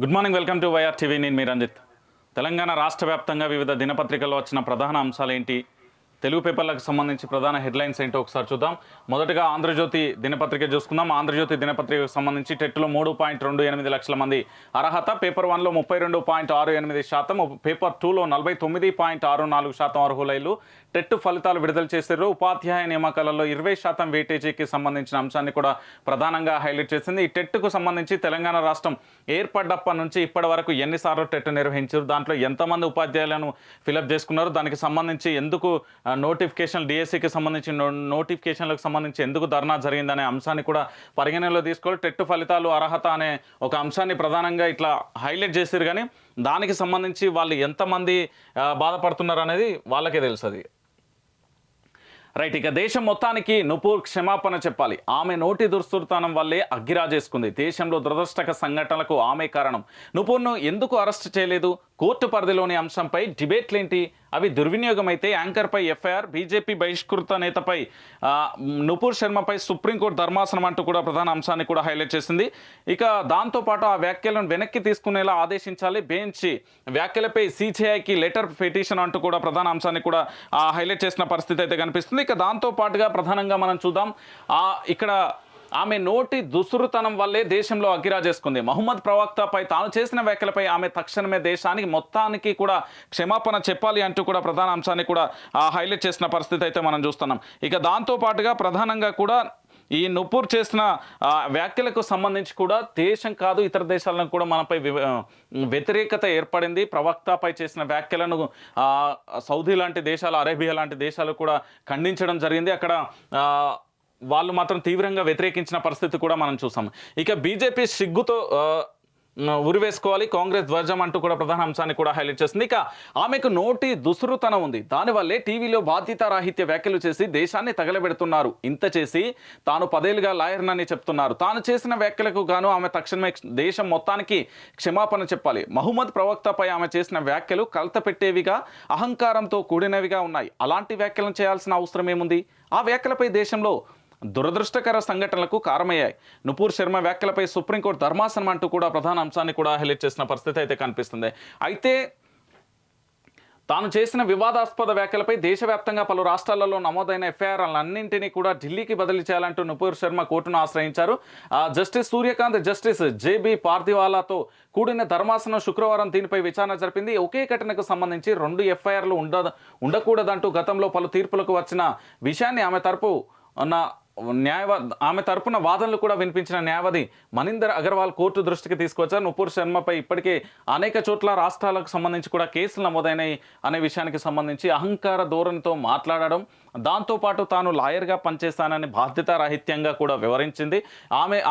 Good morning, welcome to YR TV. నేను మీ రంజిత్. తెలంగాణ రాష్ట్ర వ్యాప్తంగా వివిధ దినపత్రికల్లో వచ్చిన ప్రధాన అంశాలు ఏంటి, తెలుగు పేపర్లకు సంబంధించి ప్రధాన హెడ్లైన్స్ ఏంటో ఒకసారి చూద్దాం. మొదటగా ఆంధ్రజ్యోతి దినపత్రిక చూసుకుందాం. ఆంధ్రజ్యోతి దినపత్రికకు సంబంధించి టెట్లో 3.28 లక్షల మంది అర్హత, పేపర్ 1లో 32.68%, పేపర్ 2లో 49.64% అర్హులైలు టెట్ ఫలితాలు విడుదల చేశారు. ఉపాధ్యాయ నియామకాలలో 20% వెయిటేజీకి సంబంధించిన అంశాన్ని కూడా ప్రధానంగా హైలైట్ చేసింది. ఈ టెట్కు సంబంధించి తెలంగాణ రాష్ట్రం ఏర్పడ్డప్పటి నుంచి ఇప్పటి వరకు ఎన్నిసార్లు టెట్ నిర్వహించారు, దాంట్లో ఎంతమంది ఉపాధ్యాయులను ఫిలప్ చేసుకున్నారు, దానికి సంబంధించి ఎందుకు నోటిఫికేషన్, డిఎస్సికి సంబంధించిన నోటిఫికేషన్లకు సంబంధించి ఎందుకు ధర్నా జరిగిందనే అంశాన్ని కూడా పరిగణనలో తీసుకోవాలి. టెట్ ఫలితాలు అర్హత అనే ఒక అంశాన్ని ప్రధానంగా ఇట్లా హైలైట్ చేశారు, కానీ దానికి సంబంధించి వాళ్ళు ఎంతమంది బాధపడుతున్నారు అనేది వాళ్ళకే తెలుస్తుంది. రైట్, ఇక దేశం మొత్తానికి నుపూర్ క్షమాపణ చెప్పాలి. ఆమె నోటి దుర్సుతనం వల్లే అగ్గిరాజేసుకుంది. దేశంలో దురదృష్టక సంఘటనలకు ఆమె కారణం. నుపూర్ను ఎందుకు అరెస్ట్ చేయలేదు, కోర్టు పరిధిలోని అంశంపై డిబేట్లేంటి, అవి దుర్వినియోగం అయితే యాంకర్పై ఎఫ్ఐఆర్, బీజేపీ బహిష్కృత నేతపై నుపూర్ శర్మపై సుప్రీంకోర్టు ధర్మాసనం అంటూ కూడా ప్రధాన అంశాన్ని కూడా హైలైట్ చేసింది. ఇక దాంతోపాటు ఆ వ్యాఖ్యలను వెనక్కి తీసుకునేలా ఆదేశించాలి, బెంచ్ వ్యాఖ్యలపై సిజేఐకి లెటర్ పిటిషన్ అంటూ కూడా ప్రధాన అంశాన్ని కూడా హైలైట్ చేసిన పరిస్థితి అయితే కనిపిస్తుంది. ఇక దాంతోపాటుగా ప్రధానంగా మనం చూద్దాం, ఇక్కడ ఆమె నోటి దుసురుతనం వల్లే దేశంలో అగ్గిరాజేసుకుంది. మహమ్మద్ ప్రవక్తపై తాను చేసిన వ్యాఖ్యలపై ఆమె తక్షణమే దేశానికి మొత్తానికి కూడా క్షమాపణ చెప్పాలి అంటూ కూడా ప్రధాన అంశాన్ని కూడా హైలైట్ చేసిన పరిస్థితి అయితే మనం చూస్తున్నాం. ఇక దాంతోపాటుగా ప్రధానంగా కూడా ఈ నుపూర్ చేసిన వ్యాఖ్యలకు సంబంధించి కూడా దేశం కాదు ఇతర దేశాలను కూడా మనపై వ్యతిరేకత ఏర్పడింది. ప్రవక్తపై చేసిన వ్యాఖ్యలను సౌదీ లాంటి దేశాలు, అరేబియా లాంటి దేశాలు కూడా ఖండించడం జరిగింది. అక్కడ వాళ్ళు మాత్రం తీవ్రంగా వ్యతిరేకించిన పరిస్థితి కూడా మనం చూసాం. ఇక బీజేపీ సిగ్గుతో ఉరివేసుకోవాలి, కాంగ్రెస్ ధ్వజం అంటూ కూడా ప్రధాన అంశాన్ని కూడా హైలైట్ చేస్తుంది. ఇక ఆమెకు నోటి దుసురుతనం ఉంది, దానివల్లే టీవీలో బాధ్యతారాహిత్య వ్యాఖ్యలు చేసి దేశాన్ని తగలబెడుతున్నారు. ఇంత చేసి తాను 10 ఏళ్లుగా లాయర్నని చెప్తున్నారు. తాను చేసిన వ్యాఖ్యలకు గాను ఆమె తక్షణమే దేశం మొత్తానికి క్షమాపణ చెప్పాలి. మహమ్మద్ ప్రవక్తపై ఆమె చేసిన వ్యాఖ్యలు కలతపెట్టేవిగా, అహంకారంతో కూడినవిగా ఉన్నాయి. అలాంటి వ్యాఖ్యలను చేయాల్సిన అవసరం ఏముంది? ఆ వ్యాఖ్యలపై దేశంలో దురదృష్టకర సంఘటనలకు కారణమయ్యాయి. నుపూర్ శర్మ వ్యాఖ్యలపై సుప్రీంకోర్టు ధర్మాసనం అంటూ కూడా ప్రధాన అంశాన్ని కూడా హైలైట్ చేసిన పరిస్థితి అయితే కనిపిస్తుంది. అయితే తాను చేసిన వివాదాస్పద వ్యాఖ్యలపై దేశవ్యాప్తంగా పలు రాష్ట్రాలలో నమోదైన ఎఫ్ఐఆర్లన్నింటినీ కూడా ఢిల్లీకి బదిలీ చేయాలంటూ నుపూర్ శర్మ కోర్టును ఆశ్రయించారు. జస్టిస్ సూర్యకాంత్, జస్టిస్ జేబీ పార్దివాలాతో కూడిన ధర్మాసనం శుక్రవారం దీనిపై విచారణ జరిపింది. ఒకే ఘటనకు సంబంధించి 2 ఎఫ్ఐఆర్లు ఉండకూడదంటూ గతంలో పలు తీర్పులకు వచ్చిన విషయాన్ని ఆమె తరపున వాదనలు కూడా వినిపించిన న్యాయవాది మనీందర్ అగర్వాల్ కోర్టు దృష్టికి తీసుకొచ్చారు. నుపూర్ శర్మపై ఇప్పటికే అనేక చోట్ల రాష్ట్రాలకు సంబంధించి కూడా కేసులు నమోదైనాయి అనే విషయానికి సంబంధించి అహంకార ధోరణితో మాట్లాడడం, దాంతోపాటు తాను లాయర్గా పనిచేస్తానని బాధ్యతారాహిత్యంగా కూడా వివరించింది.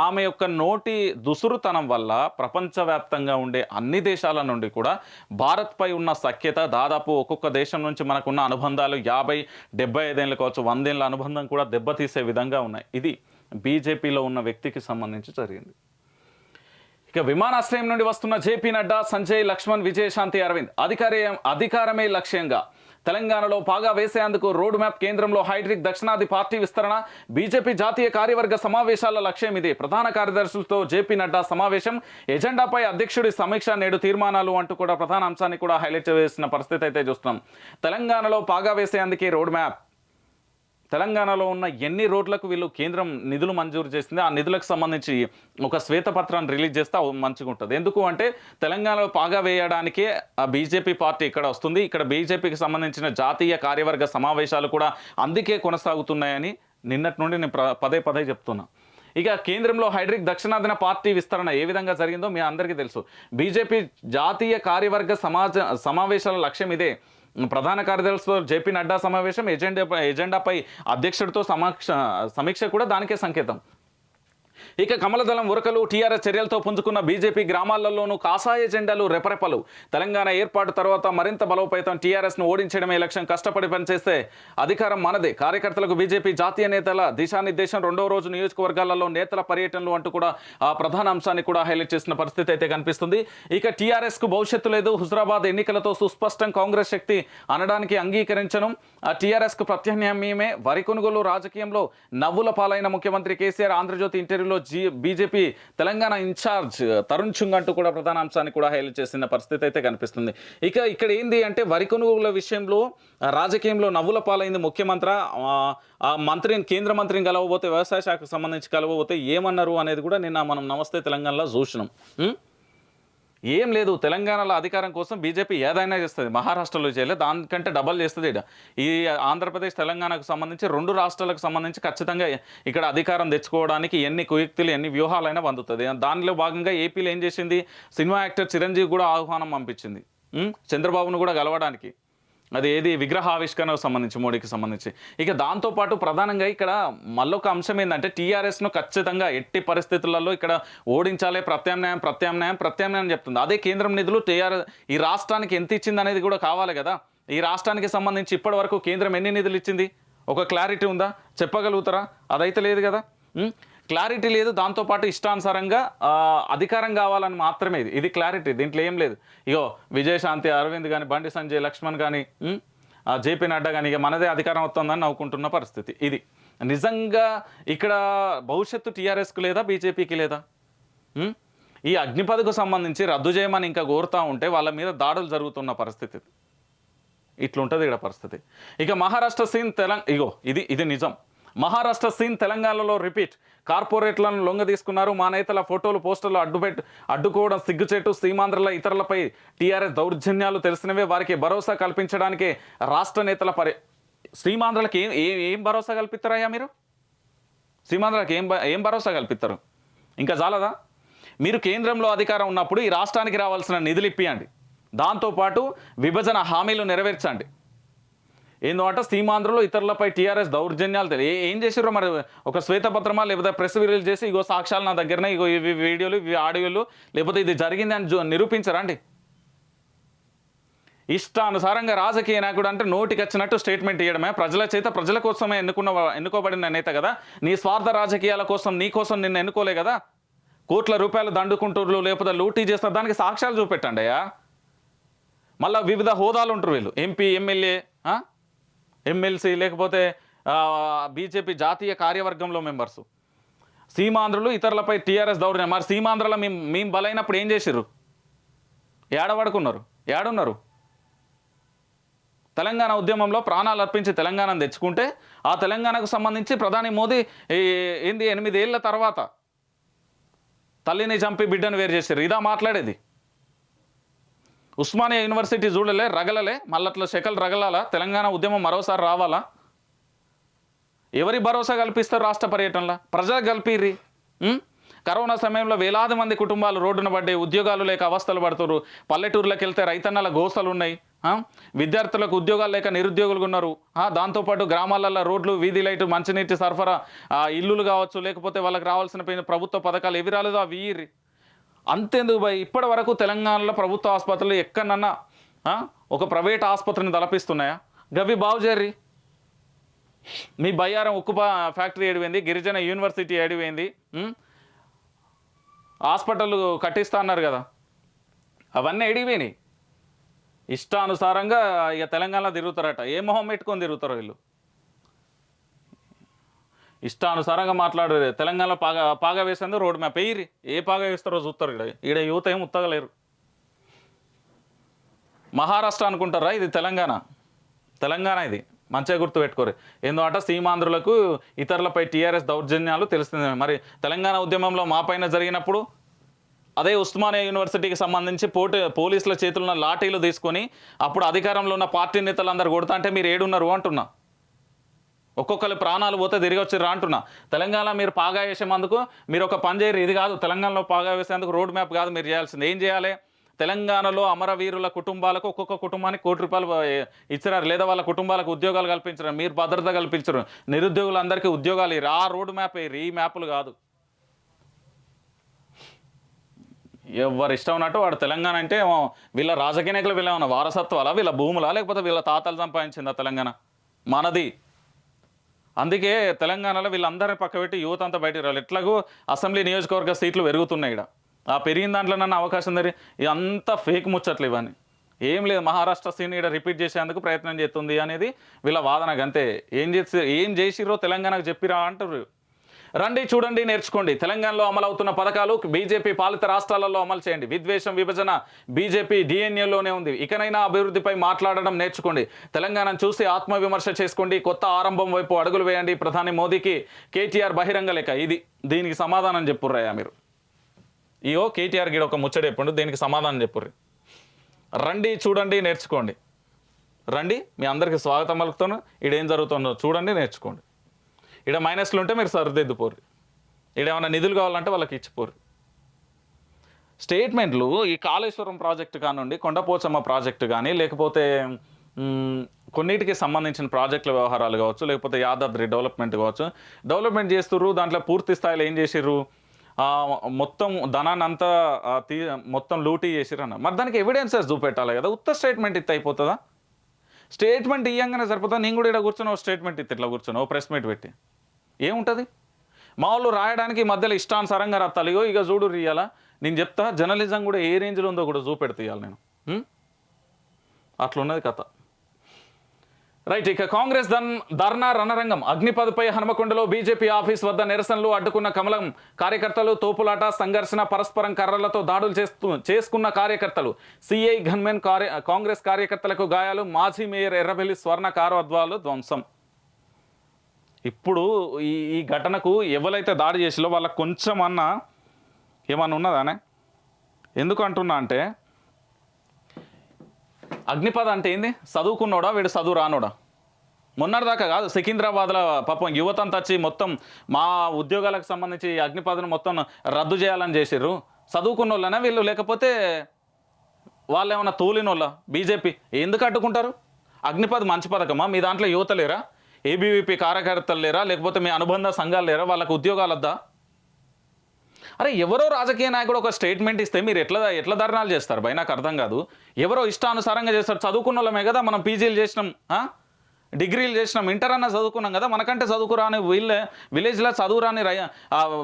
ఆమె యొక్క నోటి దుసురుతనం వల్ల ప్రపంచవ్యాప్తంగా ఉండే అన్ని దేశాల నుండి కూడా భారత్పై ఉన్న సఖ్యత, దాదాపు ఒక్కొక్క దేశం నుంచి మనకున్న అనుబంధాలు 50, 75 ఏళ్ళు కావచ్చు, 100 ఏళ్ళ అనుబంధం కూడా దెబ్బతీసే విధంగా ఉన్నాయి. ఇది బీజేపీలో ఉన్న వ్యక్తికి సంబంధించి జరిగింది. ఇక విమానాశ్రయం నుండి వస్తున్న జేపీ నడ్డా, సంజయ్, లక్ష్మణ్, విజయశాంతి, అరవింద్ అధికారమే లక్ష్యంగా తెలంగాణలో పాగా వేసేందుకు రోడ్ మ్యాప్, కేంద్రంలో హైడ్రిక్, దక్షిణాది పార్టీ విస్తరణ, బీజేపీ జాతీయ కార్యవర్గ సమావేశాల లక్ష్యం ఇదే. ప్రధాన కార్యదర్శులతో జేపీ నడ్డా సమావేశం, ఎజెండాపై అధ్యక్షుడి సమీక్ష, నేడు తీర్మానాలు అంటూ కూడా ప్రధాన అంశాన్ని కూడా హైలైట్ చేసిన పరిస్థితి అయితే చూస్తున్నాం. తెలంగాణలో పాగా వేసేందుకే రోడ్ మ్యాప్, తెలంగాణలో ఉన్న ఎన్ని రోడ్లకు వీళ్ళు కేంద్రం నిధులు మంజూరు చేసింది, ఆ నిధులకు సంబంధించి ఒక శ్వేతపత్రాన్ని రిలీజ్ చేస్తే మంచిగా ఉంటుంది. ఎందుకు అంటే తెలంగాణలో పాగా వేయడానికే ఆ బీజేపీ పార్టీ ఇక్కడ వస్తుంది. ఇక్కడ బీజేపీకి సంబంధించిన జాతీయ కార్యవర్గ సమావేశాలు కూడా అందుకే కొనసాగుతున్నాయని నిన్నటి నుండి నేను పదే చెప్తున్నా. ఇక కేంద్రంలో హైడ్రిక్, దక్షిణాదిన పార్టీ విస్తరణ ఏ విధంగా జరిగిందో మీ అందరికీ తెలుసు. బీజేపీ జాతీయ కార్యవర్గ సమావేశాల లక్ష్యం ఇదే. ప్రధాన కార్యదర్శితో జేపీ నడ్డా సమావేశం, ఎజెండాపై అధ్యక్షుడితో సమీక్ష కూడా దానికే సంకేతం. ఇక కమలదళం ఉరకలు, టీఆర్ఎస్ చర్యలతో పుంజుకున్న బీజేపీ గ్రామాలలోనూ కాషాయ జెండాలు రెపరెపలు. తెలంగాణ ఏర్పాటు తర్వాత మరింత బలోపేతం, టీఆర్ఎస్ను ఓడించడమే లక్ష్యం, కష్టపడి పనిచేస్తే అధికారం మనదే. కార్యకర్తలకు బీజేపీ జాతీయ నేతల దిశానిర్దేశం, 2వ రోజు నియోజకవర్గాలలో నేతల పర్యటనలు అంటూ కూడా ఆ ప్రధాన అంశాన్ని కూడా హైలైట్ చేసిన పరిస్థితి అయితే కనిపిస్తుంది. ఇక టీఆర్ఎస్కు భవిష్యత్తు లేదు, హుజరాబాద్ ఎన్నికలతో సుస్పష్టం, కాంగ్రెస్ శక్తి అనడానికి అంగీకరించను, టీఆర్ఎస్కు ప్రత్యామ్నాయమే. వరి కొనుగోలు రాజకీయంలో నవ్వుల పాలైన ముఖ్యమంత్రి కేసీఆర్ ఆంధ్రజ్యోతి ఇంటర్వ్యూలో నేపథ్యంలో బీజేపీ తెలంగాణ ఇన్ఛార్జ్ తరుణ్ చుంగ్ అంటూ కూడా ప్రధాన అంశాన్ని కూడా హైలైట్ చేసిన పరిస్థితి అయితే కనిపిస్తుంది. ఇక ఇక్కడ ఏంది అంటే వరి కొనుగోళ్ల విషయంలో రాజకీయంలో నవ్వుల పాలైంది ముఖ్యమంత్రి. ఆ మంత్రిని, కేంద్ర మంత్రిని కలవబోతే, వ్యవసాయ శాఖకు సంబంధించి కలవబోతే ఏమన్నారు అనేది కూడా నిన్న మనం నమస్తే తెలంగాణలో చూసినాం. ఏం లేదు, తెలంగాణలో అధికారం కోసం బీజేపీ ఏదైనా చేస్తుంది. మహారాష్ట్రలో చేయలేదు, దానికంటే డబల్ చేస్తుంది. ఈ ఆంధ్రప్రదేశ్ తెలంగాణకు సంబంధించి 2 రాష్ట్రాలకు సంబంధించి ఖచ్చితంగా ఇక్కడ అధికారం తెచ్చుకోవడానికి ఎన్ని కుయుక్తులు, ఎన్ని వ్యూహాలైనా పొందుతుంది. దానిలో భాగంగా ఏపీలో ఏం చేసింది, సినిమా యాక్టర్ చిరంజీవి కూడా ఆహ్వానం పంపించింది చంద్రబాబును కూడా కలవడానికి. అది ఏది విగ్రహావిష్కరణకు సంబంధించి, మోడీకి సంబంధించి. ఇక దాంతోపాటు ప్రధానంగా ఇక్కడ మళ్ళొక అంశం ఏంటంటే టీఆర్ఎస్ను ఖచ్చితంగా ఎట్టి పరిస్థితులలో ఇక్కడ ఓడించాలి, ప్రత్యామ్నాయం చెప్తుంది. అదే కేంద్రం నిధులు ఈ రాష్ట్రానికి ఎంత ఇచ్చింది అనేది కూడా కావాలి కదా. ఈ రాష్ట్రానికి సంబంధించి ఇప్పటి వరకు కేంద్రం ఎన్ని నిధులు ఇచ్చింది, ఒక క్లారిటీ ఉందా, చెప్పగలుగుతారా? అదైతే లేదు కదా, క్లారిటీ లేదు. దాంతోపాటు ఇష్టానుసారంగా అధికారం కావాలని మాత్రమే ఇది క్లారిటీ, దీంట్లో ఏం లేదు. ఇగో విజయశాంతి, అరవింద్ కానీ, బండి సంజయ్, లక్ష్మణ్ కానీ, జేపీ నడ్డా కానీ, ఇక మనదే అధికారం వస్తుందని నవ్వుకుంటున్న పరిస్థితి ఇది. నిజంగా ఇక్కడ భవిష్యత్తు టీఆర్ఎస్కు లేదా, బీజేపీకి లేదా? ఈ అగ్నిపథకు సంబంధించి రద్దు చేయమని ఇంకా కోరుతూ ఉంటే వాళ్ళ మీద దాడులు జరుగుతున్న పరిస్థితి ఇట్లుంటుంది ఇక్కడ పరిస్థితి. ఇక మహారాష్ట్ర సీన్ ఇది నిజం. మహారాష్ట్ర సీన్ తెలంగాణలో రిపీట్. కార్పొరేట్లను లొంగ తీసుకున్నారు. మా నేతల ఫోటోలు, పోస్టర్లు అడ్డుకోవడం సిగ్గుచేటు. సీమాంధ్రల ఇతరులపై టీఆర్ఎస్ దౌర్జన్యాలు తెలిసినవే. వారికి భరోసా కల్పించడానికి రాష్ట్ర నేతల సీమాంధ్రలకు ఏం భరోసా కల్పిస్తారయ్యా మీరు? సీమాంధ్రలకు ఏం భరోసా కల్పిస్తారు? ఇంకా చాలదా? మీరు కేంద్రంలో అధికారం ఉన్నప్పుడు ఈ రాష్ట్రానికి రావాల్సిన నిధులు ఇప్పియండి, దాంతోపాటు విభజన హామీలు నెరవేర్చండి. ఏంటంటే సీమాంధ్రలో ఇతరులపై టీఆర్ఎస్ దౌర్జన్యాలు ఏం చేసారో మరి, ఒక శ్వేతపత్రమా లేకపోతే ప్రెస్ రిలీజ్ చేసి ఇగో సాక్ష్యాలు నా దగ్గరనే, ఇగో ఇవి వీడియోలు, ఇవి ఆడియోలు, లేకపోతే ఇది జరిగింది అని నిరూపించరండి. ఇష్టానుసారంగా రాజకీయ నాయకుడు అంటే నోటికి వచ్చినట్టు స్టేట్మెంట్ ఇవ్వడమే. ప్రజల చేత, ప్రజల కోసమే ఎన్నుకోబడిన నేత కదా. నీ స్వార్థ రాజకీయాల కోసం, నీ కోసం నిన్ను ఎన్నుకోలే కదా. కోట్ల రూపాయలు దండుకుంటూరు, లేకపోతే లూటీ చేస్తారు, దానికి సాక్ష్యాలు చూపెట్టండి అయ్యా. మళ్ళీ వివిధ హోదాలు ఉంటారు వీళ్ళు, ఎంపీ, ఎమ్మెల్యే, ఎమ్మెల్సీ, లేకపోతే బీజేపీ జాతీయ కార్యవర్గంలో మెంబర్సు. సీమాంధ్రులు ఇతరులపై టీఆర్ఎస్ దౌర్జన్యం. మరి సీమాంధ్రలో మేము బలైనప్పుడు ఏం చేసిర్రు? ఏడున్నారు? తెలంగాణ ఉద్యమంలో ప్రాణాలు అర్పించి తెలంగాణను తెచ్చుకుంటే, ఆ తెలంగాణకు సంబంధించి ప్రధాని మోదీ 8 ఏళ్ల తర్వాత తల్లిని చంపి బిడ్డను వేరు చేశారు. ఇదా మాట్లాడేది? ఉస్మానియా యూనివర్సిటీ చూడలే, రగలలే, మళ్ళట్ల శకలు రగలాలా? తెలంగాణ ఉద్యమం మరోసారి రావాలా? ఎవరి భరోసా కల్పిస్తారు రాష్ట్ర పర్యటనలో? ప్రజలకు కల్పిర్రి. కరోనా సమయంలో వేలాది మంది కుటుంబాలు రోడ్డున పడ్డాయి, ఉద్యోగాలు లేక అవస్థలు పడుతున్నారు. పల్లెటూర్లకు వెళ్తే రైతన్నల గోసలు ఉన్నాయి. విద్యార్థులకు ఉద్యోగాలు లేక నిరుద్యోగులు ఉన్నారు. దాంతోపాటు గ్రామాలలో రోడ్లు, వీధి లైటు, మంచినీటి సరఫరా, ఇల్లులు కావచ్చు, లేకపోతే వాళ్ళకి రావాల్సిన ప్రభుత్వ పథకాలు ఏవి రాలేదో అవి ఇయ్యిర్రి. అంతేందుకు భయ్, ఇప్పటి వరకు తెలంగాణలో ప్రభుత్వ ఆసుపత్రులు ఎక్కడన్నా ఒక ప్రైవేట్ ఆసుపత్రిని తలపిస్తున్నాయా? గవి బాగు చేయర్రి. మీ బయ్యారం ఉక్కు ఫ్యాక్టరీ ఏడిపోయింది, గిరిజన యూనివర్సిటీ ఏడిపోయింది, హాస్పిటల్ కట్టిస్తా అన్నారు కదా, అవన్నీ ఏడిపోయినాయి. ఇష్టానుసారంగా ఇక తెలంగాణలో తిరుగుతారట. ఏ మొహం పెట్టుకొని తిరుగుతారో వీళ్ళు. ఇష్టానుసారంగా మాట్లాడారు. తెలంగాణలో పాగా వేసేందుకు రోడ్ మ్యాప్ వేయరి. ఏ పాగా వేస్తారో చూస్తారు. ఈడ యువత ఏం ఉత్తగలేరు. మహారాష్ట్ర అనుకుంటారా? ఇది తెలంగాణ ఇది మంచిగా గుర్తుపెట్టుకోరు. ఎందుకంటే సీమాంధ్రులకు ఇతరులపై టీఆర్ఎస్ దౌర్జన్యాలు తెలిసిందే. మరి తెలంగాణ ఉద్యమంలో మా పైన జరిగినప్పుడు అదే ఉస్మానియా యూనివర్సిటీకి సంబంధించి పోలీసుల చేతుల్లో లాఠీలు తీసుకొని అప్పుడు అధికారంలో ఉన్న పార్టీ నేతలందరూ కొడతా అంటే మీరు ఏడున్నారు అంటున్నా. ఒక్కొక్కరు ప్రాణాలు పోతే తిరిగి వచ్చిర్రా అంటున్నా. తెలంగాణ మీరు పాగా వేసేందుకు మీరు ఒక పని చేయరు. ఇది కాదు, తెలంగాణలో పాగా వేసేందుకు రోడ్ మ్యాప్ కాదు మీరు చేయాల్సింది. ఏం చేయాలి? తెలంగాణలో అమరవీరుల కుటుంబాలకు ఒక్కొక్క కుటుంబానికి ₹1 కోటి ఇచ్చినారు, లేదా వాళ్ళ కుటుంబాలకు ఉద్యోగాలు కల్పించారు, మీరు భద్రత కల్పించరు, నిరుద్యోగులందరికీ ఉద్యోగాలు ఇరు. ఆ రోడ్ మ్యాప్ ఈ మ్యాప్లు కాదు. ఎవరు ఇష్టం ఉన్నట్టు వాడు తెలంగాణ అంటే వీళ్ళ రాజకీయ నాయకులు వీళ్ళ ఏమన్నా వారసత్వాలా, వీళ్ళ భూములా, లేకపోతే వీళ్ళ తాతలు సంపాదించిందా తెలంగాణ? మనది. అందుకే తెలంగాణలో వీళ్ళందరినీ పక్కబెట్టి యువత అంతా బయటకు రావాలి. ఎట్లాగో అసెంబ్లీ నియోజకవర్గ సీట్లు పెరుగుతున్నాయి. ఇక్కడ ఆ పెరిగిన దాంట్లో నన్ను అవకాశం జరిగి ఇదంతా ఫేక్ ముచ్చట్లు ఇవన్నీ ఏం లేదు. మహారాష్ట్ర సీన్ ఇక్కడ రిపీట్ చేసేందుకు ప్రయత్నం చేస్తుంది అనేది వీళ్ళ వాదనకు. అంతే. ఏం చేసిర్రో తెలంగాణకు చెప్పిరా అంటారు. రండి చూడండి నేర్చుకోండి. తెలంగాణలో అమలవుతున్న పథకాలు బీజేపీ పాలిత రాష్ట్రాలలో అమలు చేయండి. విద్వేషం విభజన బీజేపీ డిఎన్ఏలోనే ఉంది. ఇకనైనా అభివృద్ధిపై మాట్లాడడం నేర్చుకోండి. తెలంగాణను చూసి ఆత్మవిమర్శ చేసుకోండి. కొత్త ఆరంభం వైపు అడుగులు వేయండి. ప్రధాని మోదీకి కేటీఆర్ బహిరంగ లేఖ. దీనికి సమాధానం చెప్పుర్రయ్యా మీరు. ఇయో కేటీఆర్ గిడ ఒక ముచ్చట చెప్పుండు, దీనికి సమాధానం చెప్పుర్రి. రండి చూడండి నేర్చుకోండి. రండి, మీ అందరికీ స్వాగతం పలుకుతాను. ఈడేం జరుగుతుందో చూడండి నేర్చుకోండి. ఈడ మైనస్లు ఉంటే మీరు సరిదిద్దుపోరు. ఈడేమైనా నిధులు కావాలంటే వాళ్ళకి ఇచ్చిపోరు. స్టేట్మెంట్లు ఈ కాళేశ్వరం ప్రాజెక్టు కానివ్వండి, కొండపోచమ్మ ప్రాజెక్టు కానీ, లేకపోతే కొన్నిటికి సంబంధించిన ప్రాజెక్టుల వ్యవహారాలు కావచ్చు, లేకపోతే యాదాద్రి డెవలప్మెంట్ కావచ్చు, డెవలప్మెంట్ చేస్తుర్రు. దాంట్లో పూర్తి స్థాయిలో ఏం చేసిర్రు, మొత్తం ధనాన్ని అంతా మొత్తం లూటీ చేసిర్రు అన్న. మరి దానికి ఎవిడెన్సెస్ చూపెట్టాలి కదా. ఉత్త స్టేట్మెంట్ ఇస్తే అయిపోతుందా? స్టేట్మెంట్ ఇవ్వగానే సరిపోతా. నేను కూడా ఇక్కడ కూర్చొని స్టేట్మెంట్ ఇస్తే ఇట్లా కూర్చొని ప్రెస్ మీట్ పెట్టి ఏముంటుంది? మా వాళ్ళు రాయడానికి మధ్యలో ఇష్టానుసారంగా రాత్తాలి. ఇక చూడు ఇయ్యాల నేను చెప్తా, జర్నలిజం కూడా ఏ రేంజ్లో ఉందో కూడా చూపెడితే ఇవ్వాలి నేను. అట్లున్నది కథ. రైట్, ఇక కాంగ్రెస్ ధర్నా రణరంగం. అగ్నిపథ్పై హనుమకొండలో బీజేపీ ఆఫీస్ వద్ద నిరసనలు, అడ్డుకున్న కమలం కార్యకర్తలు, తోపులాట, సంఘర్షణ, పరస్పరం కర్రలతో దాడులు చేసుకున్న కార్యకర్తలు, సిఐ గన్మెన్ కాంగ్రెస్ కార్యకర్తలకు గాయాలు, మాజీ మేయర్ ఎర్రబెల్లి స్వర్ణ కారు అద్వాలు ధ్వంసం. ఇప్పుడు ఈ ఘటనకు ఎవరైతే దాడి చేసిలో వాళ్ళకు కొంచెం అన్నా ఏమన్నా ఉన్నదానే? ఎందుకు అంటున్నా అంటే, అగ్నిపథ అంటే ఏంది? చదువుకున్నోడా వీడు చదువు రానోడా? మొన్నటిదాకా కాదు, సికింద్రాబాద్లో పాపం యువతంతా వచ్చి మొత్తం మా ఉద్యోగాలకు సంబంధించి అగ్నిపథను మొత్తం రద్దు చేయాలని చేసిర్రు. చదువుకున్న వాళ్ళనా వీళ్ళు, లేకపోతే వాళ్ళు ఏమన్నా తోలినోళ్ళ? బీజేపీ ఎందుకు అడ్డుకుంటారు? అగ్నిపథ్ మంచి పథకమా? మీ దాంట్లో యువత లేరా? ఏబీవీపీ కార్యకర్తలు లేరా? లేకపోతే మీ అనుబంధ సంఘాలు లేరా? వాళ్ళకు ఉద్యోగాలు వద్దా? అరే ఎవరో రాజకీయ నాయకుడు ఒక స్టేట్మెంట్ ఇస్తే మీరు ఎట్లా ధర్నాలు చేస్తారు భయ్? నాకు అర్థం కాదు. ఎవరో ఇష్టానుసారంగా చేస్తారు. చదువుకున్న వాళ్ళమే కదా మనం, పీజీలు చేసినాం, డిగ్రీలు చేసినాం, ఇంటర్ అన్న చదువుకున్నాం కదా. మనకంటే చదువుకురాని విలేజ్లో చదువురాని